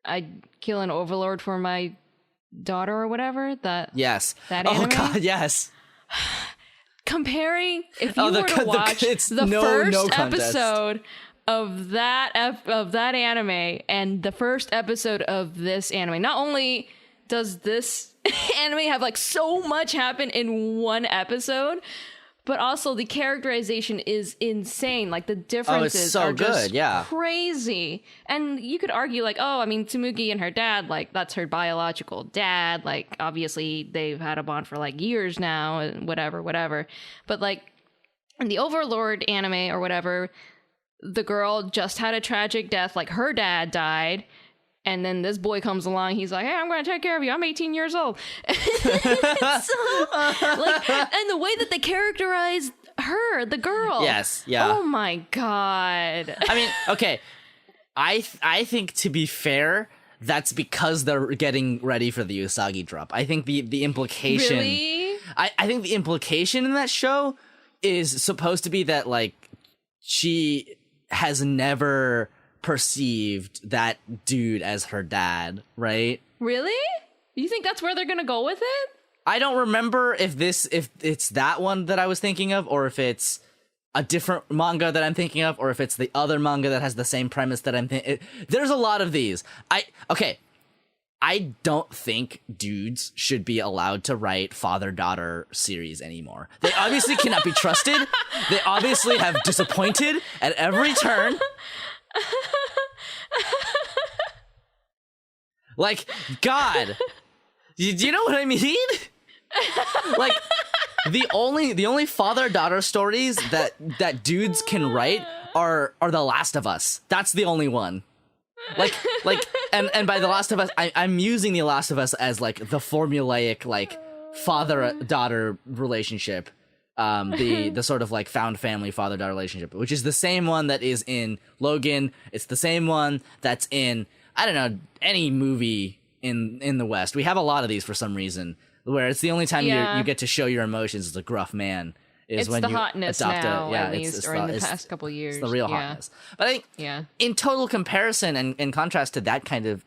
I kill an overlord for my daughter or whatever. That anime. Oh god, yes. Comparing, if you were to watch the first episode of that anime and the first episode of this anime, not only does this anime have like so much happen in one episode, but also the characterization is insane. Like the differences are just crazy. And you could argue like, oh, I mean, Tsumugi and her dad, like that's her biological dad. Like obviously they've had a bond for like years now and whatever. But like in the Overlord anime or whatever, the girl just had a tragic death. Like her dad died. And then this boy comes along. He's like, "Hey, I'm going to take care of you. I'm 18 years old." And the way that they characterize her, the girl. Yes. Yeah. Oh my god. I mean, okay. I think, to be fair, that's because they're getting ready for the Usagi drop. I think the implication. Really? I think the implication in that show is supposed to be that like she has never perceived that dude as her dad, right? Really? You think that's where they're gonna go with it? I don't remember if it's that one that I was thinking of, or if it's a different manga that I'm thinking of, or if it's the other manga that has the same premise that I'm thinking. There's a lot of these. I don't think dudes should be allowed to write father-daughter series anymore. They obviously cannot be trusted. They obviously have disappointed at every turn. Like, God, do you know what I mean? Like, the only father-daughter stories that dudes can write are The Last of Us. That's the only one. Like, and by The Last of Us, I'm using The Last of Us as like the formulaic like father-daughter relationship, the sort of like found family father-daughter relationship, which is the same one that is in Logan. It's the same one that's in, I don't know, any movie in the West. We have a lot of these for some reason, where it's the only time you get to show your emotions as a gruff man. Is it's when the you hotness adopt now, at it's least, or in the past couple years. It's the real hotness. But I think in total comparison and in contrast to that kind of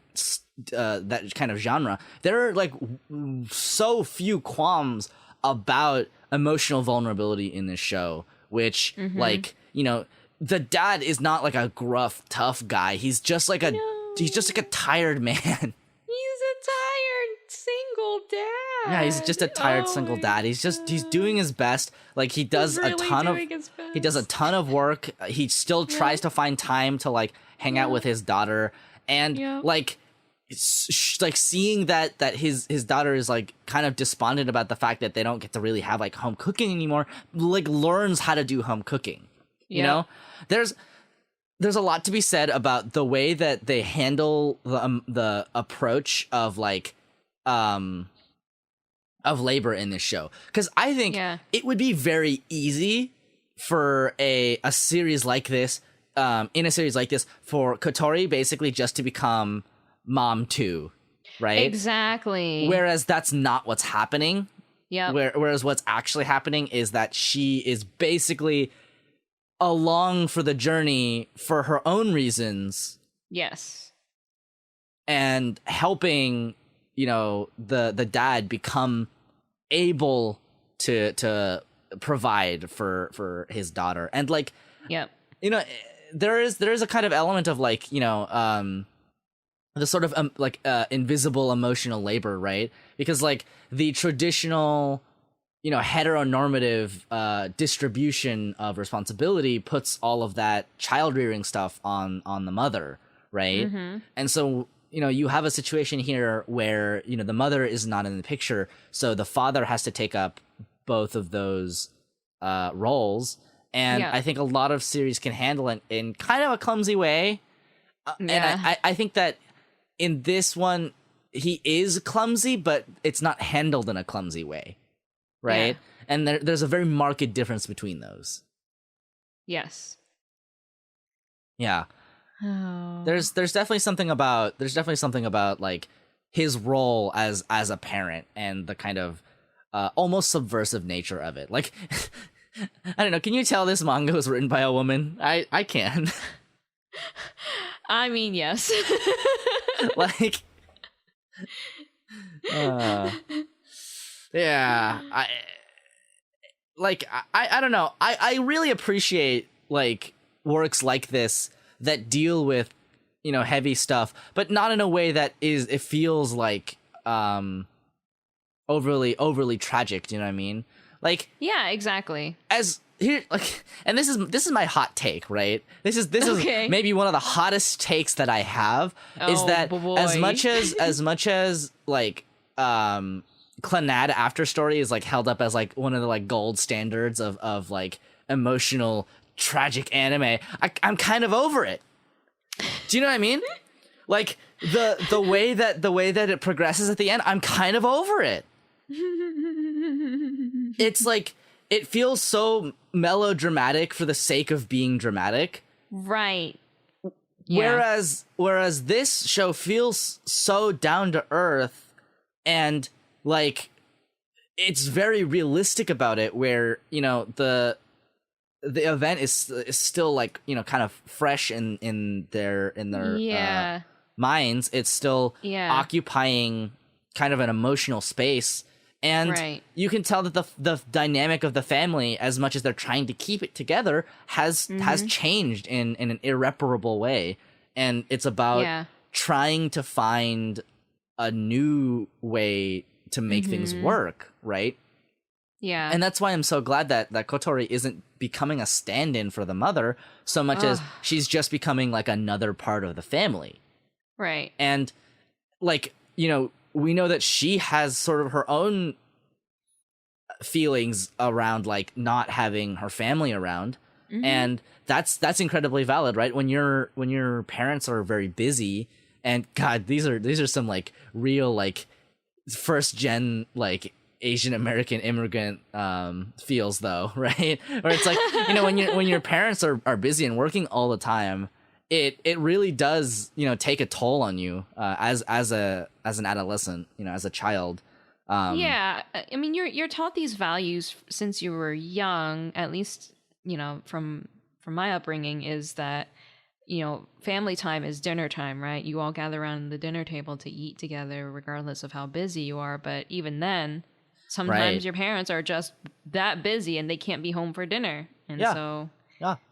genre, there are like so few qualms about emotional vulnerability in this show, which like, you know, the dad is not like a gruff, tough guy. He's just like he's just like a tired man. He's a tired single dad. Yeah, he's just a tired single dad. He's doing his best. Like he does a ton of work. He still tries to find time to like hang out with his daughter, and like it's like seeing that his daughter is like kind of despondent about the fact that they don't get to really have like home cooking anymore. Like learns how to do home cooking. You know, there's a lot to be said about the way that they handle the approach of like of labor in this show, because I think it would be very easy for a series like this, in a series like this, for Kotori basically just to become mom too, right? Exactly. Whereas that's not what's happening. Yeah. Whereas what's actually happening is that she is basically along for the journey for her own reasons. Yes. And helping, you know, the dad become able to provide for his daughter. And like, you know, there is a kind of element of like, you know, the sort of invisible emotional labor, right? Because like the traditional, you know, heteronormative distribution of responsibility puts all of that child rearing stuff on the mother, right? And so, you know, you have a situation here where, you know, the mother is not in the picture, so the father has to take up both of those roles. And I think a lot of series can handle it in kind of a clumsy way. And I think that in this one, he is clumsy, but it's not handled in a clumsy way, right? And there's a very marked difference between those. Yes. Yeah. Oh. There's definitely something about like his role as a parent and the kind of almost subversive nature of it. Like, I don't know. Can you tell this manga was written by a woman? I can. I mean, yes. Like, yeah. I don't know. I really appreciate like works like this that deal with, you know, heavy stuff, but not in a way that it feels like overly tragic. Do you know what I mean? Like, yeah, exactly. As here, like, and this is my hot take, right? This is maybe one of the hottest takes that I have, is that as much as like Clannad After Story is like held up as like one of the like gold standards of like emotional tragic anime, I'm kind of over it. Do you know what I mean? Like the way that it progresses at the end, I'm kind of over it. It's like it feels so melodramatic for the sake of being dramatic. Right. Yeah. Whereas this show feels so down to earth, and like it's very realistic about it, where, you know, the event is still like, you know, kind of fresh in their minds. It's still occupying kind of an emotional space, and you can tell that the dynamic of the family, as much as they're trying to keep it together, has changed in an irreparable way. And it's about trying to find a new way to make things work, right? Yeah. And that's why I'm so glad that Kotori isn't becoming a stand-in for the mother so much as she's just becoming like another part of the family. Right. And like, you know, we know that she has sort of her own feelings around like not having her family around. And that's incredibly valid, right? When your parents are very busy, and God, these are some like real like first gen like Asian American immigrant feels though, right? Where it's like, you know, when your parents are busy and working all the time, it really does, you know, take a toll on you as an adolescent, you know, as a child. Yeah, I mean, you're taught these values since you were young. At least, you know, from my upbringing, is that, you know, family time is dinner time, right? You all gather around the dinner table to eat together, regardless of how busy you are. But even then, sometimes your parents are just that busy and they can't be home for dinner, and so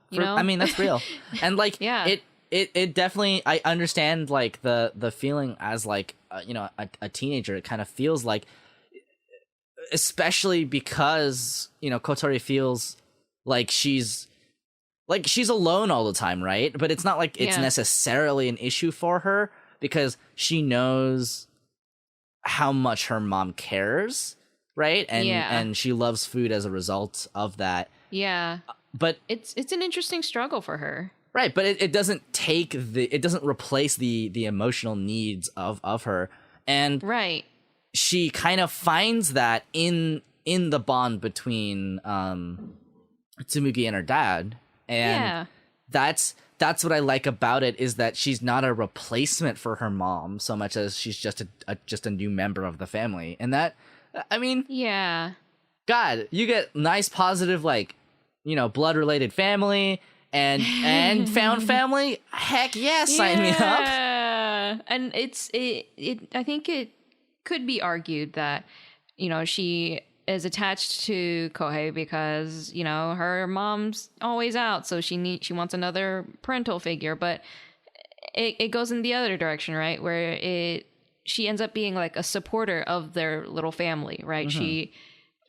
you know, I mean, that's real. And like, yeah. It definitely, I understand like the feeling as like you know, a teenager. It kind of feels like, especially because, you know, Kotori feels like she's alone all the time, right? But it's not like it's necessarily an issue for her, because she knows how much her mom cares, right? And she loves food as a result of that. Yeah. But it's an interesting struggle for her. Right, but it doesn't it doesn't replace the emotional needs of her. And right. She kind of finds that in the bond between Tsumugi and her dad. And that's what I like about it, is that she's not a replacement for her mom so much as she's just a new member of the family. And that, I mean, God, you get nice positive, like, you know, blood related family and found family. Heck yeah, sign me up. And I think it could be argued that, you know, she is attached to Kohei because, you know, her mom's always out, so she wants another parental figure. But it goes in the other direction, right? Where she ends up being like a supporter of their little family, right? She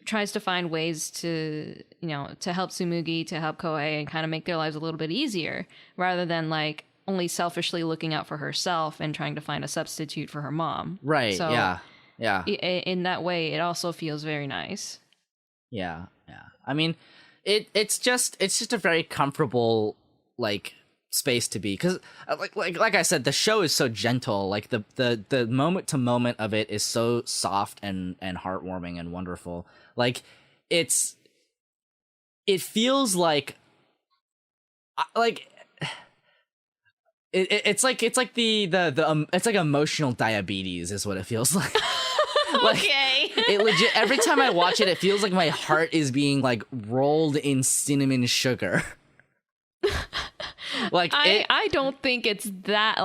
tries to find ways to, you know, to help Tsumugi, to help Kohei, and kind of make their lives a little bit easier, rather than like only selfishly looking out for herself and trying to find a substitute for her mom. Right. So yeah. In that way, it also feels very nice. Yeah. I mean, it's just a very comfortable like space to be, because like I said, the show is so gentle. Like the moment to moment of it is so soft and heartwarming and wonderful. Like it feels like it's like it's like emotional diabetes is what it feels like. Like, okay. It legit, every time I watch it, it feels like my heart is being like rolled in cinnamon sugar. Like I don't think it's that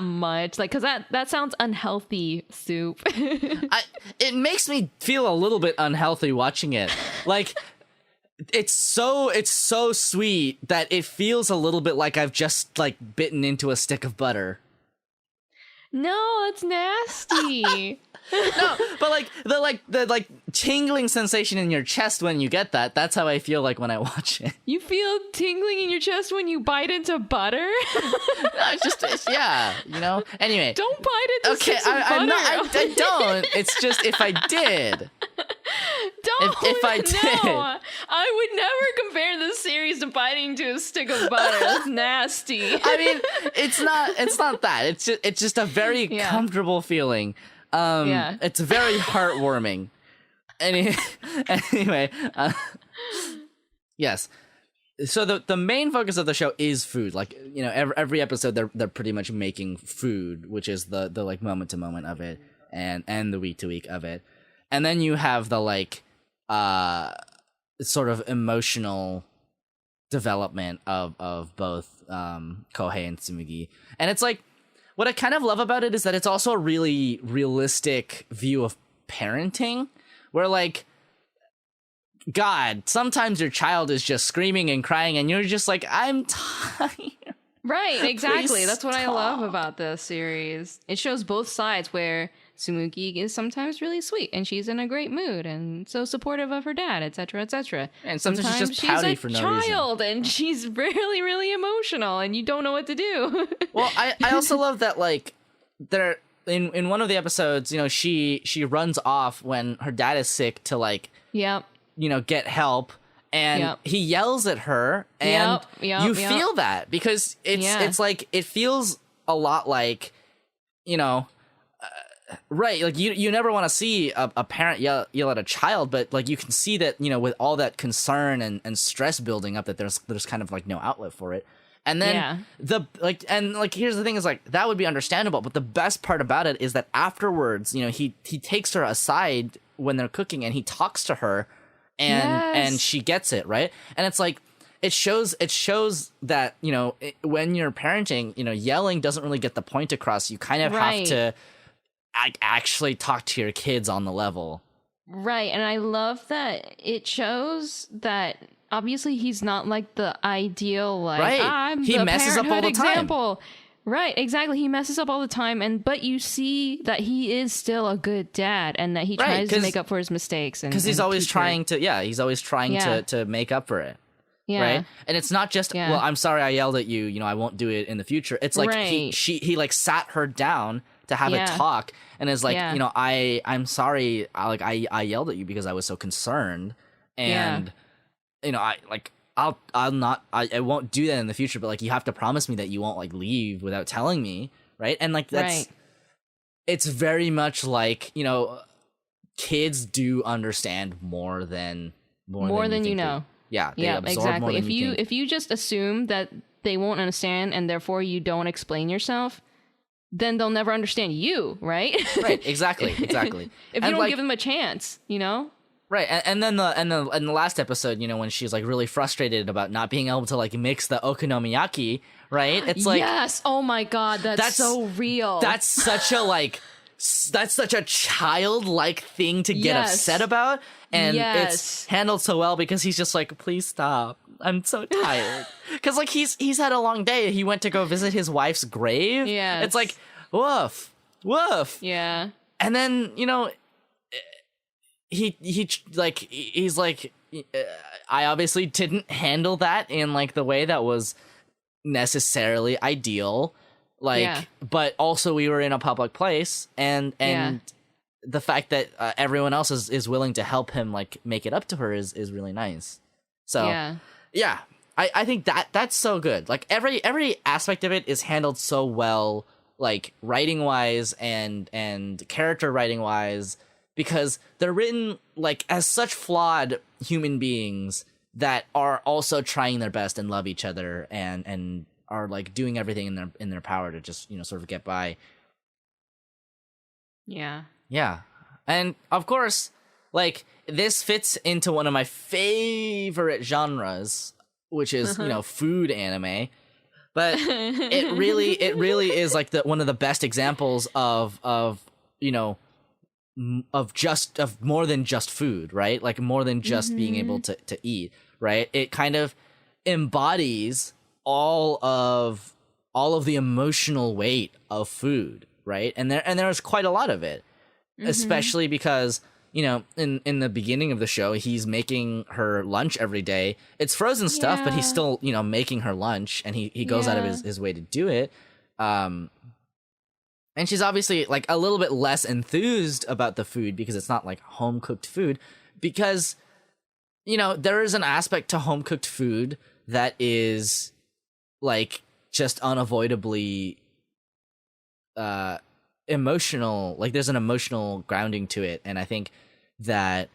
much, like, because that sounds unhealthy, Soup. It makes me feel a little bit unhealthy watching it. Like it's so sweet that it feels a little bit like I've just like bitten into a stick of butter. No, it's nasty. No, but like the tingling sensation in your chest when you get that, that's how I feel like when I watch it. You feel tingling in your chest when you bite into butter? No, it's yeah, you know. Anyway, don't bite into sticks of butter. I don't. It's just if I did. Don't. If I did. No, I would never compare this series to biting into a stick of butter. That's nasty. I mean, it's not that. It's just a very comfortable feeling. It's very heartwarming. Anyway, yes. So the main focus of the show is food. Like, you know, every episode they're pretty much making food, which is the like moment to moment of it, and the week to week of it. And then you have the like sort of emotional development of both Kohei and Tsumugi. And it's like, what I kind of love about it is that it's also a really realistic view of parenting, where like, God, sometimes your child is just screaming and crying and you're just like, I'm tired. Right, exactly. Please That's what I stop. love about this series. It shows both sides, where Tsumugi is sometimes really sweet, and she's in a great mood, and so supportive of her dad, etc., etc. And sometimes she's just pouty for no reason. She's a child, and she's really, really emotional, and you don't know what to do. Well, I also love that, like, there in one of the episodes, you know, she runs off when her dad is sick to, like, yep, you know, get help, and he yells at her, and you feel that because it's like it feels a lot like, you know. Right, like you never want to see a parent yell at a child, but like you can see that, you know, with all that concern and stress building up, that there's kind of like no outlet for it. And then here's the thing is, like, that would be understandable, but the best part about it is that afterwards, you know, he takes her aside when they're cooking and he talks to her, and she gets it, right? And it's like it shows that, you know, when you're parenting, you know, yelling doesn't really get the point across. You kind of have to actually talk to your kids on the level. Right, and I love that it shows that obviously he's not like the ideal, like, I'm the messes up all the example. Time. Right, exactly. He messes up all the time, but you see that he is still a good dad, and that he tries to make up for his mistakes. Because he's always trying to make up for it. Yeah. Right? And it's not just, well, I'm sorry I yelled at you, you know, I won't do it in the future. It's like he like sat her down to have a talk, and is like, you know, I'm sorry, I yelled at you because I was so concerned, and you know, I won't do that in the future, but like you have to promise me that you won't like leave without telling me, right? And like that's it's very much like, you know, kids do understand more than you know. Yeah, exactly. If you just assume that they won't understand and therefore you don't explain yourself, then they'll never understand you, right? Right, exactly. If you don't give them a chance, you know? Right, and then the last episode, you know, when she's like really frustrated about not being able to like mix the okonomiyaki, right? It's like, yes, oh my god, that's so real. That's such a childlike thing to get upset about, and it's handled so well because he's just like, please stop, I'm so tired. Because like he's had a long day. He went to go visit his wife's grave. Yeah, it's like woof. Yeah, and then, you know, he's like, I obviously didn't handle that in like the way that was necessarily ideal. Like, but also we were in a public place, and the fact that everyone else is willing to help him like make it up to her is really nice. So I think that's so good. Like every aspect of it is handled so well, like writing wise and character writing wise, because they're written like as such flawed human beings that are also trying their best and love each other and are like doing everything in their power to just, you know, sort of get by. Yeah. And of course, like, this fits into one of my favorite genres, which is, you know, food anime. But it really is like one of the best examples of you know, of more than just food, right? Like more than just being able to eat, right? It kind of embodies all of the emotional weight of food, right? And there's quite a lot of it, especially because, you know, in the beginning of the show, he's making her lunch every day. It's frozen stuff, but he's still, you know, making her lunch, and he goes out of his way to do it. And she's obviously like a little bit less enthused about the food because it's not like home cooked food, because, you know, there is an aspect to home cooked food that is like just unavoidably emotional. Like there's an emotional grounding to it, and I think that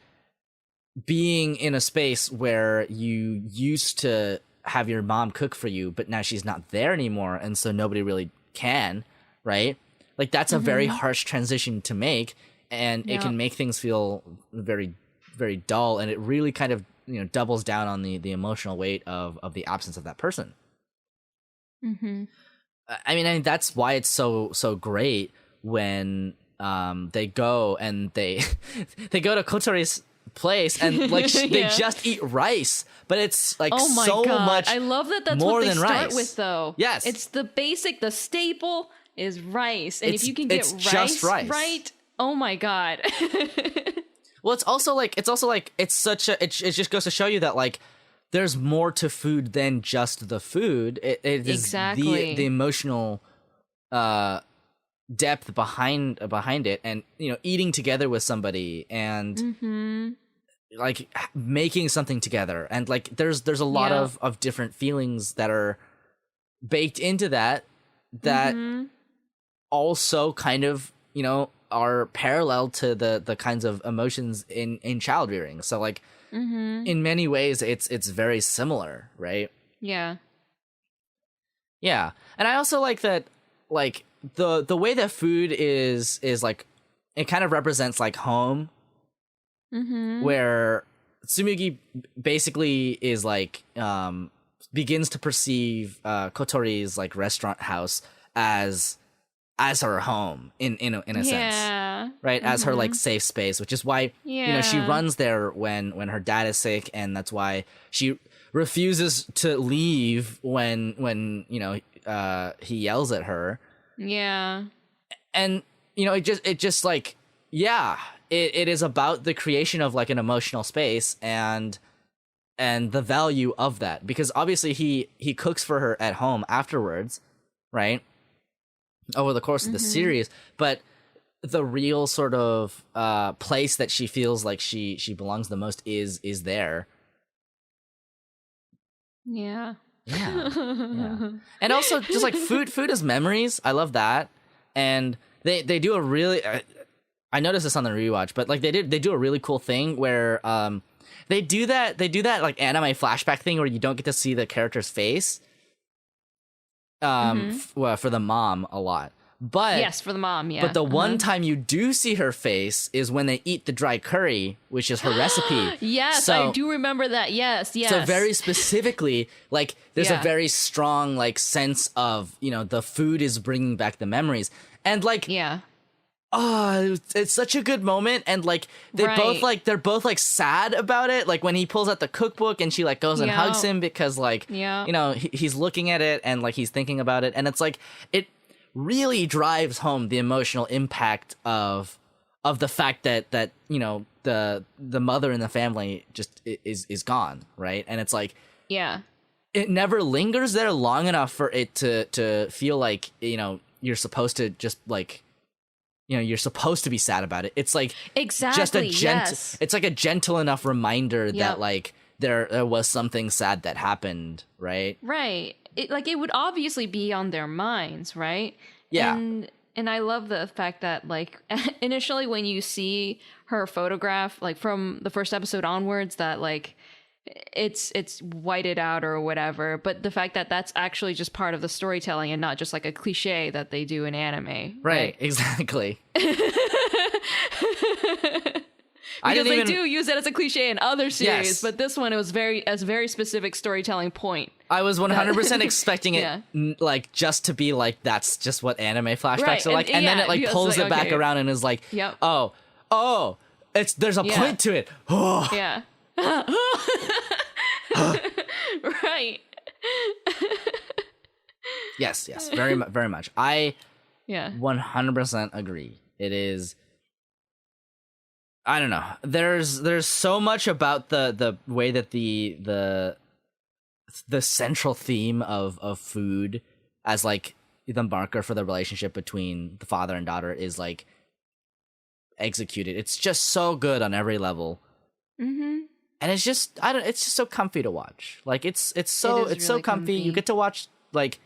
being in a space where you used to have your mom cook for you, but now she's not there anymore, and so nobody really can, right? Like that's a very harsh transition to make, and it can make things feel very, very dull, and it really kind of, you know, doubles down on the emotional weight of the absence of that person. I mean, that's why it's so great when they go and they go to Kotori's place, and like they just eat rice, but it's like much. I love that. That's more what they than start rice. with, though. Yes, it's the staple is rice, and if you can get rice right, Oh my god. Well, it's also like it just goes to show you that like there's more to food than just the food. It is Exactly. the emotional depth behind it, and eating together with somebody and like making something together, and like there's a lot of different feelings that are baked into that also kind of are parallel to the kinds of emotions in child rearing. So like in many ways it's very similar, right? Yeah. And I also like that, like the way that food is like it kind of represents like home, where Tsumugi basically is like begins to perceive Kotori's like restaurant house as her home in a sense, right? As her like safe space, which is why she runs there when her dad is sick, and that's why she refuses to leave when he yells at her. Yeah. And it just like it is about the creation of like an emotional space and the value of that, because obviously he cooks for her at home afterwards, right, over the course of the series, but the real sort of place that she feels like she belongs the most is there. Yeah. And also just like food is memories. I love that. And they do a really I noticed this on the rewatch, but like they do a really cool thing where they do that like anime flashback thing where you don't get to see the character's face for the mom a lot. But yes, for the mom, yeah. But the one time you do see her face is when they eat the dry curry, which is her recipe. Yes, so, I do remember that. Yes. So very specifically, like there's a very strong like sense of, the food is bringing back the memories. And like it's such a good moment, and like they're both like sad about it, like when he pulls out the cookbook and she like goes and hugs him because like he's looking at it and like he's thinking about it, and it's like it really drives home the emotional impact of the fact that the mother in the family just is gone, right? And it's like it never lingers there long enough for it to feel like you're supposed to just like you're supposed to be sad about it. It's like just a it's like a gentle enough reminder that like there was something sad that happened, right? Right. It would obviously be on their minds, right? Yeah. And I love the fact that like initially when you see her photograph, like from the first episode onwards, that like it's whited out or whatever, but the fact that that's actually just part of the storytelling and not just like a cliche that they do in anime. Right. Exactly. Because they do use it as a cliche in other series, but this one it was a very specific storytelling point. I was 100% expecting it like just to be like that's just what anime flashbacks are like, and then it like pulls it back around and is like, oh, there's a point to it. Yeah. Right. Yes, very much. I 100% agree. It is. I don't know. There's so much about the way that the central theme of food as like the marker for the relationship between the father and daughter is like executed. It's just so good on every level. And it's just it's just so comfy to watch. Like it's so really comfy. You get to watch like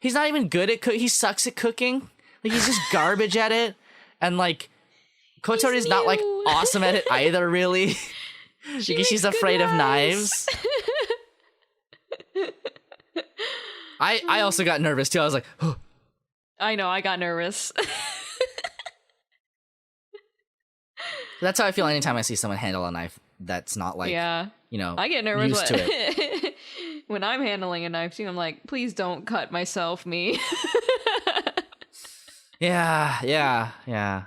he's not even good at he sucks at cooking. Like he's just garbage at it, and like Kotori's not like awesome at it either, really. Because she's afraid of knives. I also got nervous too. I was like, oh. I know, I got nervous. That's how I feel anytime I see someone handle a knife that's not like, I get nervous used to it. when I'm handling a knife too. I'm like, please don't cut myself, me. Yeah.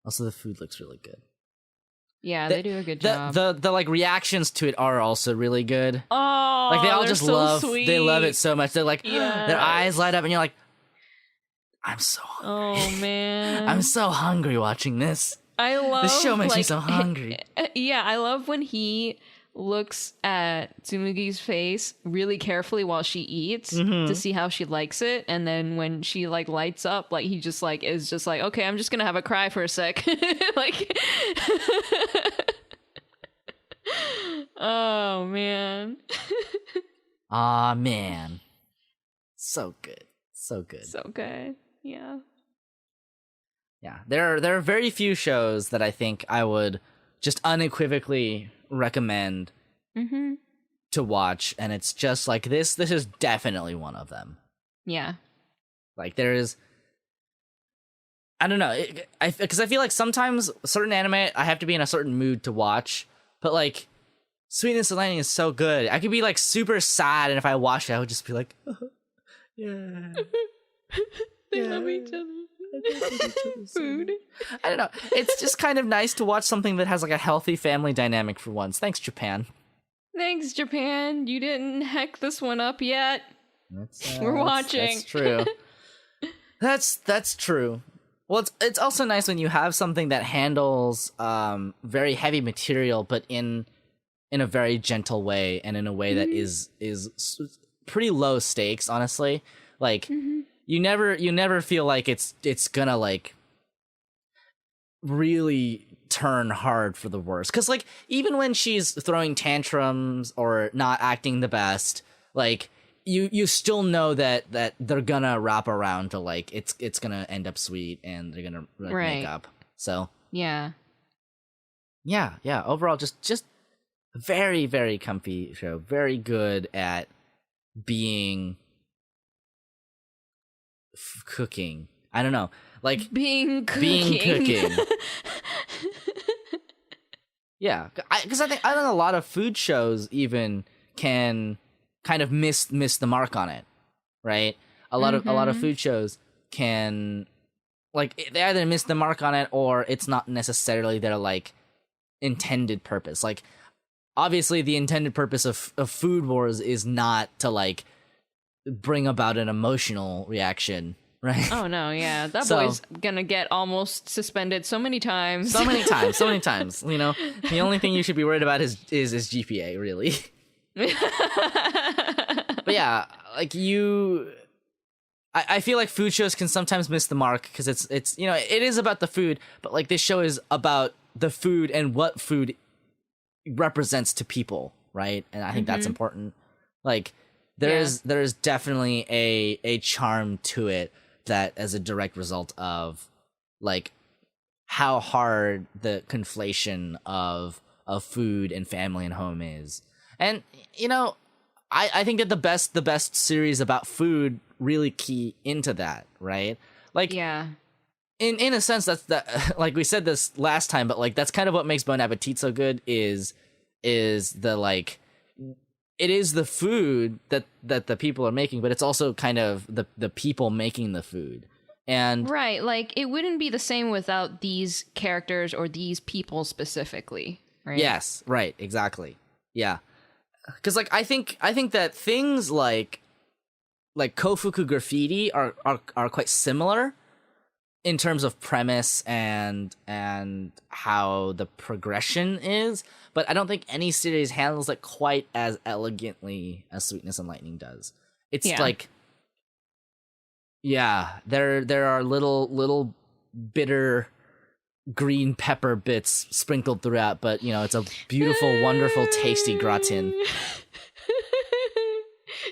Also, the food looks really good. Yeah, they do a good job. The like reactions to it are also really good. Oh, like they all just so love. sweet. They love it so much. They're like their eyes light up, and you're like, I'm so hungry. Oh man. I'm so hungry watching this. I love This show makes me so hungry. Yeah, I love when he looks at Tsumugi's face really carefully while she eats to see how she likes it, and then when she like lights up, like he just like is just like, okay, I'm just gonna have a cry for a sec. Like oh man. Aw, man. So good. So good. So good. Yeah. Yeah. There are very few shows that I think I would just unequivocally recommend to watch, and it's just like this is definitely one of them. Yeah. Like there is, I don't know, because I feel like sometimes certain anime I have to be in a certain mood to watch, but like Sweetness and Lightning is so good. I could be like super sad, and if I watch it, I would just be like, oh, yeah. They love each other. Food. I don't know. It's just kind of nice to watch something that has like a healthy family dynamic for once. Thanks, Japan. Thanks, Japan. You didn't heck this one up yet. We're watching. That's true. That's true. Well, it's also nice when you have something that handles very heavy material, but in a very gentle way, and in a way that is pretty low stakes. Honestly, like you never feel like it's gonna like really turn hard for the worse, because like even when she's throwing tantrums or not acting the best, like you still know that they're gonna wrap around to like it's gonna end up sweet, and they're gonna like, make up. So yeah. Overall, just very, very comfy show. Very good at being cooking. I don't know, like being cooking. Yeah, because I think a lot of food shows even can kind of miss the mark on it, right? A lot of food shows can, like, they either miss the mark on it, or it's not necessarily their like intended purpose. Like, obviously, the intended purpose of Food Wars is not to like bring about an emotional reaction, right? Oh no, yeah, that boy's gonna get almost suspended so many times. So many times. You know, the only thing you should be worried about is his GPA, really. But yeah, like I feel like food shows can sometimes miss the mark, because it's you know, it is about the food, but like this show is about the food and what food represents to people, right? And I think that's important. Like there is definitely a charm to it that as a direct result of like how hard the conflation of food and family and home is. And you know, I think that the best series about food really key into that, right? Like in a sense, that's like we said this last time, but like that's kind of what makes Bon Appetit so good is the like, it is the food that the people are making, but it's also kind of the people making the food. And right, like it wouldn't be the same without these characters or these people specifically, right? Yes, right, exactly. Yeah. Because like I think that things like Kofuku Graffiti are quite similar in terms of premise and how the progression is, but I don't think any series handles it quite as elegantly as Sweetness and Lightning does. It's like, yeah, there are little bitter green pepper bits sprinkled throughout, but you know, it's a beautiful, wonderful, tasty gratin.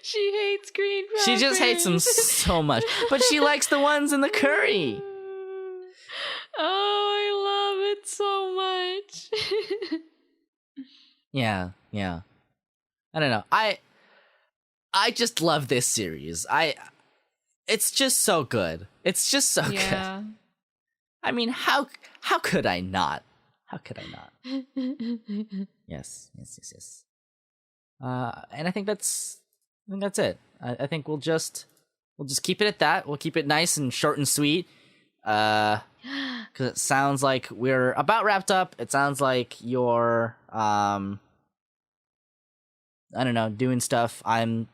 She hates green peppers. She just hates them so much, but she likes the ones in the curry. Oh, I love it so much. Yeah. I don't know. I just love this series. It's just so good. It's just so good. I mean, how could I not? How could I not? Yes. And I think that's it. I think we'll just keep it at that. We'll keep it nice and short and sweet. Because it sounds like we're about wrapped up. It sounds like you're I don't know, doing stuff. I'm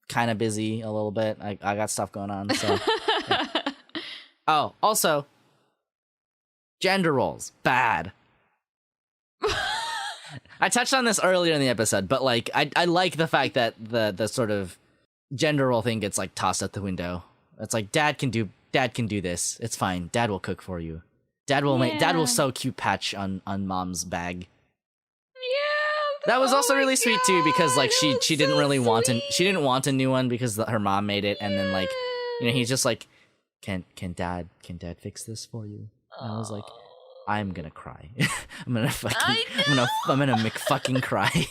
kind of busy a little bit. I got stuff going on. So Oh, also, gender roles bad. I touched on this earlier in the episode, but like I like the fact that the sort of gender role thing gets like tossed out the window. It's like dad can do this. It's fine. Dad will cook for you. Dad will sew cute patch on mom's bag. Yeah. That was also really sweet too, because like she didn't really want she didn't want a new one because her mom made it, and then like, you know, he's just like, can dad fix this for you? And I was like, I'm gonna cry. I'm gonna McFucking cry.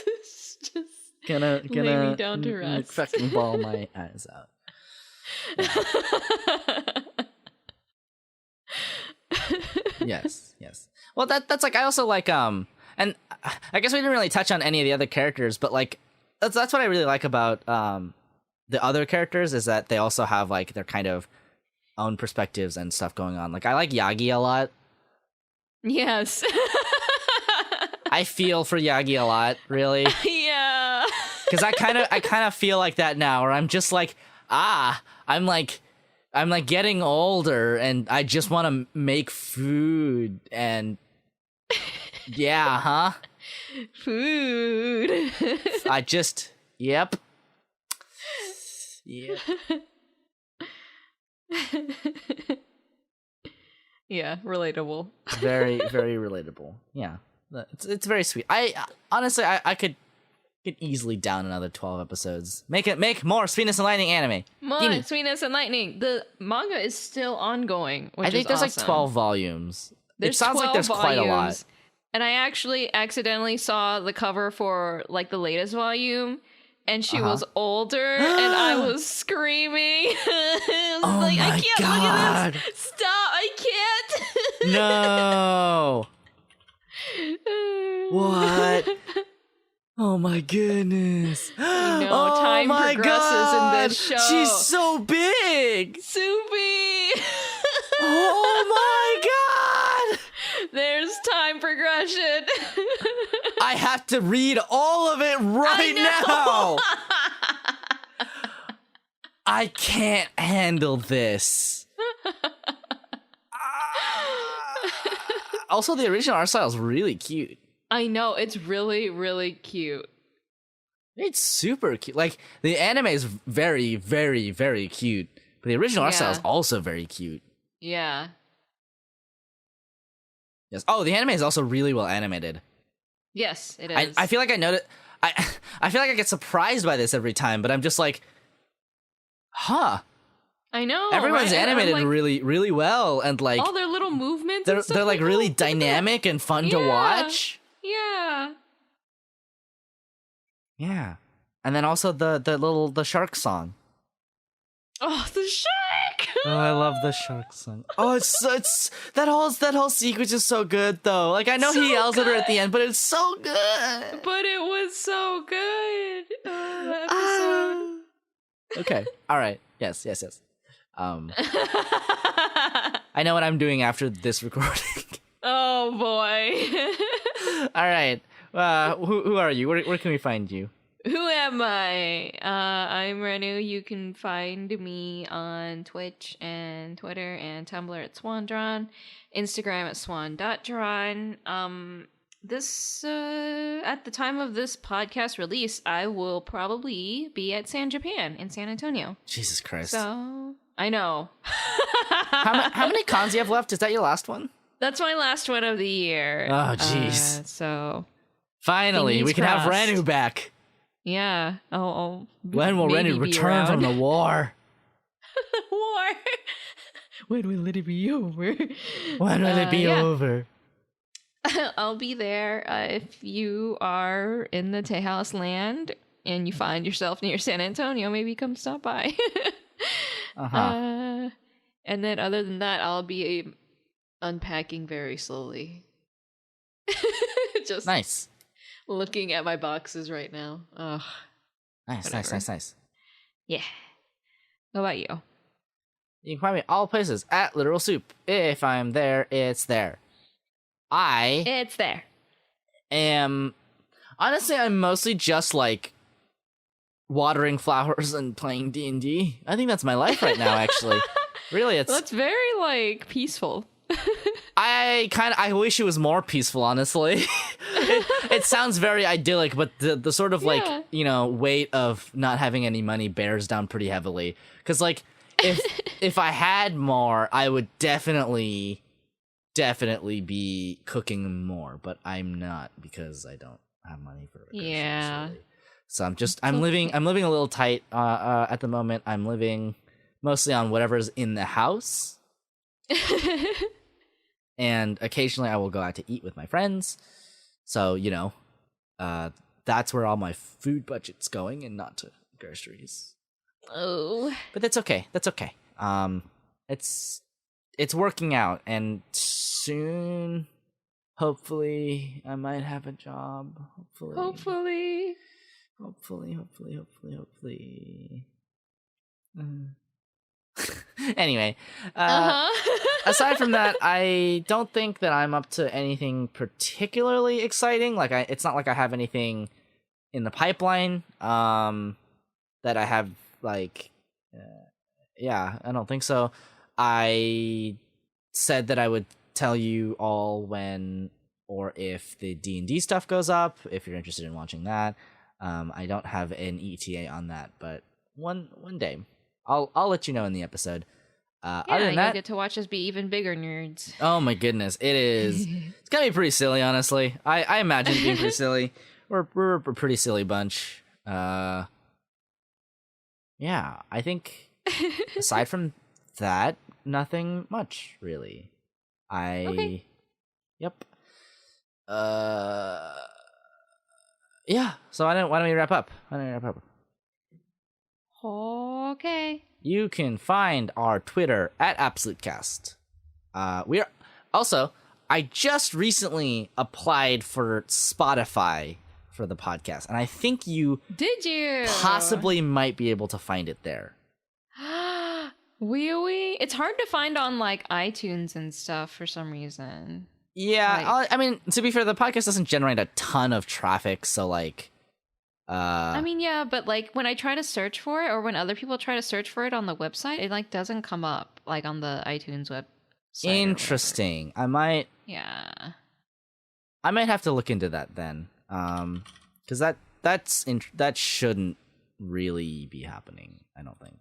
It's just gonna lay me down to rest. Fucking bawl my eyes out. Yes. Well, that's like, I also like and I guess we didn't really touch on any of the other characters, but like that's what I really like about the other characters, is that they also have like their kind of own perspectives and stuff going on. Like I like Yagi a lot. Yes. I feel for Yagi a lot, really. Yeah. Because I kind of feel like that now, where I'm just like, I'm like getting older and I just want to make food and yeah, huh? Food. I just, yep. Yeah, relatable. Very, very relatable. Yeah, it's very sweet. I honestly, I could easily down another 12 episodes. Make more Sweetness and Lightning anime. More Sweetness and Lightning. The manga is still ongoing, which I think is there's awesome. like 12 volumes. There's it sounds like there's quite a lot. And I actually accidentally saw the cover for like the latest volume, and she was older, and I was screaming. I was like, I can't look at this. Stop! I can't. No. What? Oh my goodness. Time progresses in this show. She's so big. Soupy. Oh my god. There's time progression. I have to read all of it right now. I can't handle this. Also, the original art style is really cute. I know, it's really, really cute. It's super cute. Like, the anime is very, very, very cute. But the original art style is also very cute. Yeah. Yes. Oh, the anime is also really well animated. Yes, it is. I feel like I noticed. I feel like I get surprised by this every time, but I'm just like, huh. I know. Everyone's animated like, really, really well, and like all their little movements. They're like really dynamic and fun to watch. Yeah. Yeah. And then also the shark song. Oh, the shark! Oh, I love the shark song. Oh, it's that whole sequence is so good though. Like I know he yells at her at the end, but it's so good. But it was so good. Oh, episode. Okay. All right. Yes. I know what I'm doing after this recording. Oh boy. All right. Who are you? Where can we find you? Who am I? I'm Renu. You can find me on Twitch and Twitter and Tumblr at SwanDrawn, Instagram at swan.drawn. This at the time of this podcast release, I will probably be at San Japan in San Antonio. Jesus Christ. So I know. How many cons do you have left? Is that your last one? That's my last one of the year. Oh, jeez. So finally, we can have Renu back. Yeah. When will Renu return from the war? War. When will it be over? When will it be over? I'll be there. If you are in the Tejas land and you find yourself near San Antonio, maybe come stop by. And then other than that, I'll be unpacking very slowly. Just nice. Looking at my boxes right now. Ugh. Nice. Yeah. How about you? You can find me all places at Literal Soup. If I'm there, it's there. It's there. Honestly, I'm mostly just like watering flowers and playing D&D. I think that's my life right now, actually. Really, That's very like peaceful. I wish it was more peaceful, honestly. It sounds very idyllic, but the sort of like, weight of not having any money bears down pretty heavily. Because like, if I had more, I would definitely be cooking more, but I'm not because I don't have money for groceries. Yeah. Really. So I'm living a little tight at the moment. I'm living mostly on whatever's in the house. And occasionally I will go out to eat with my friends. So, that's where all my food budget's going and not to groceries. Oh. But that's okay. It's working out, and soon, hopefully, I might have a job. Hopefully. Anyway, aside from that, I don't think that I'm up to anything particularly exciting. Like, it's not like I have anything in the pipeline that I have, like, I don't think so. I said that I would tell you all when or if the D&D stuff goes up, if you're interested in watching that. I don't have an ETA on that, but one day I'll let you know in the episode. Other than that, you'll get to watch us be even bigger nerds. Oh my goodness, it is. It's gonna be pretty silly, honestly. I imagine it being pretty silly. We're a pretty silly bunch. Yeah, I think aside from that, nothing much really. Okay. Yep. Yeah. So why don't we wrap up? Okay. You can find our Twitter at AbsoluteCast. We are also. I just recently applied for Spotify for the podcast, and I think you did you possibly might be able to find it there. Really? It's hard to find on like iTunes and stuff for some reason. Yeah, I mean, to be fair, the podcast doesn't generate a ton of traffic, so like. I mean, yeah, but like when I try to search for it, or when other people try to search for it on the website, it like doesn't come up like on the iTunes website. Interesting. I might have to look into that then, because that shouldn't really be happening. I don't think.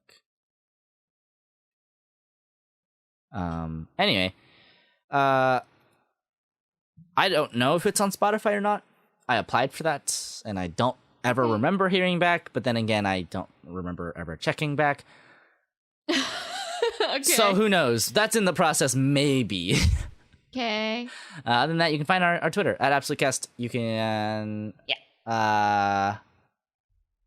Anyway, I don't know if it's on Spotify or not. I applied for that, and I don't ever remember hearing back, but then again, I don't remember ever checking back. Okay. So who knows? That's in the process, maybe. Okay. Other than that, you can find our Twitter at AbsoluteCast. You can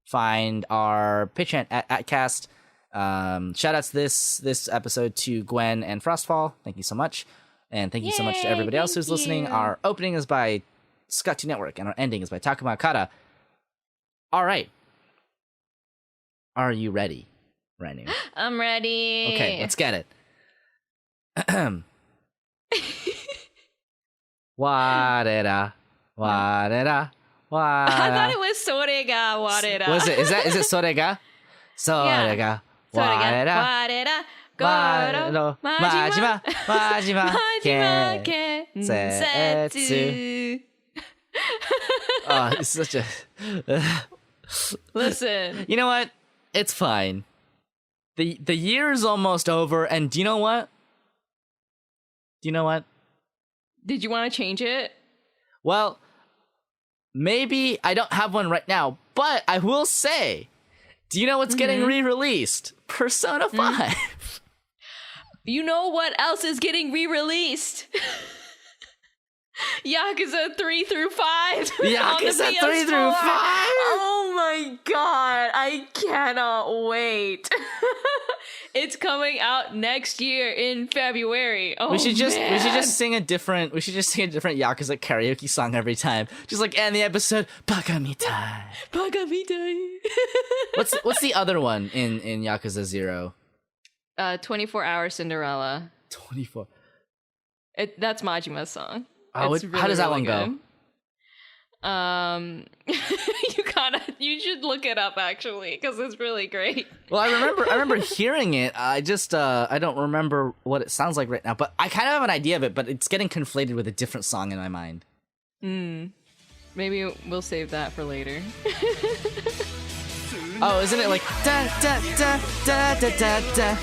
find our Patreon at Cast. Shout outs this episode to Gwen and Frostfall. Thank you so much. And thank you so much to everybody else who's listening. Our opening is by Scotty Network, and our ending is by Takuma Okada. All right. Are you ready, Renu? I'm ready. Okay, let's get it. Wa-de-da, wa-de-da, wa-da. I thought it was Sorega Wareda. Was it? Is it Sorega? Sorega, wa-de-da, Wareda. Goro Majima Majima Kensetsu. Oh, it's such a... Listen. You know what? It's fine. The year is almost over, and do you know what? Did you want to change it? Well, maybe I don't have one right now, but I will say, do you know what's getting re-released? Persona 5. You know what else is getting re-released? Yakuza 3 through 5. Yakuza 3 through 5. Oh my god, I cannot wait. It's coming out next year in February. Oh, we should just sing a different Yakuza karaoke song every time. Just like end the episode, Bakamitai. Bakamitai. What's the other one in Yakuza 0? 24-Hour Cinderella. 24. That's Majima's song. Oh, how does that one go? You You should look it up actually, because it's really great. Well, I remember hearing it. I just I don't remember what it sounds like right now, but I kind of have an idea of it. But it's getting conflated with a different song in my mind. Maybe we'll save that for later. Oh, isn't it like da da da da da da da?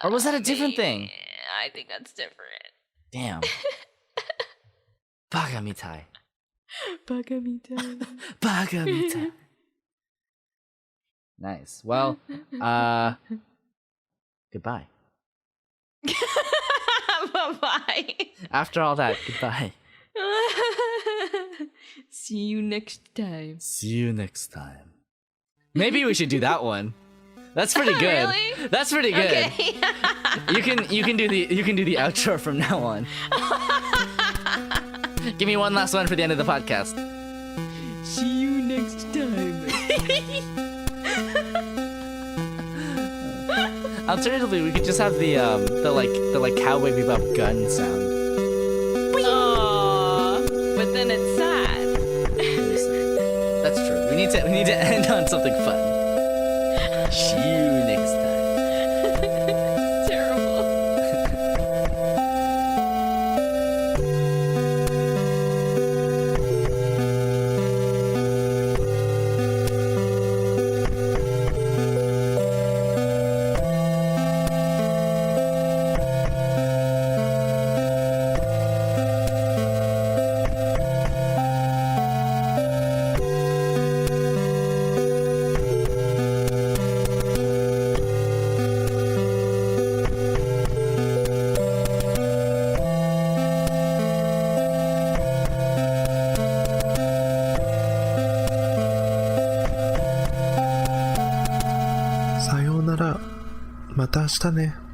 Or was that a different thing? I think that's different. Damn. Baga mitai. Baga mitai. Baga mitai. Nice. Well, goodbye. Bye-bye. After all that, goodbye. See you next time. See you next time. Maybe we should do that one. That's pretty good. Really? That's pretty good. Okay. You can do the outro from now on. Give me one last one for the end of the podcast. See you next time. Alternatively, we could just have the Cowboy Bebop gun sound. Aww, but then it's sad. That's true. We need to end on something fun. See you next time. It's terrible. Sayonara. また明日ね。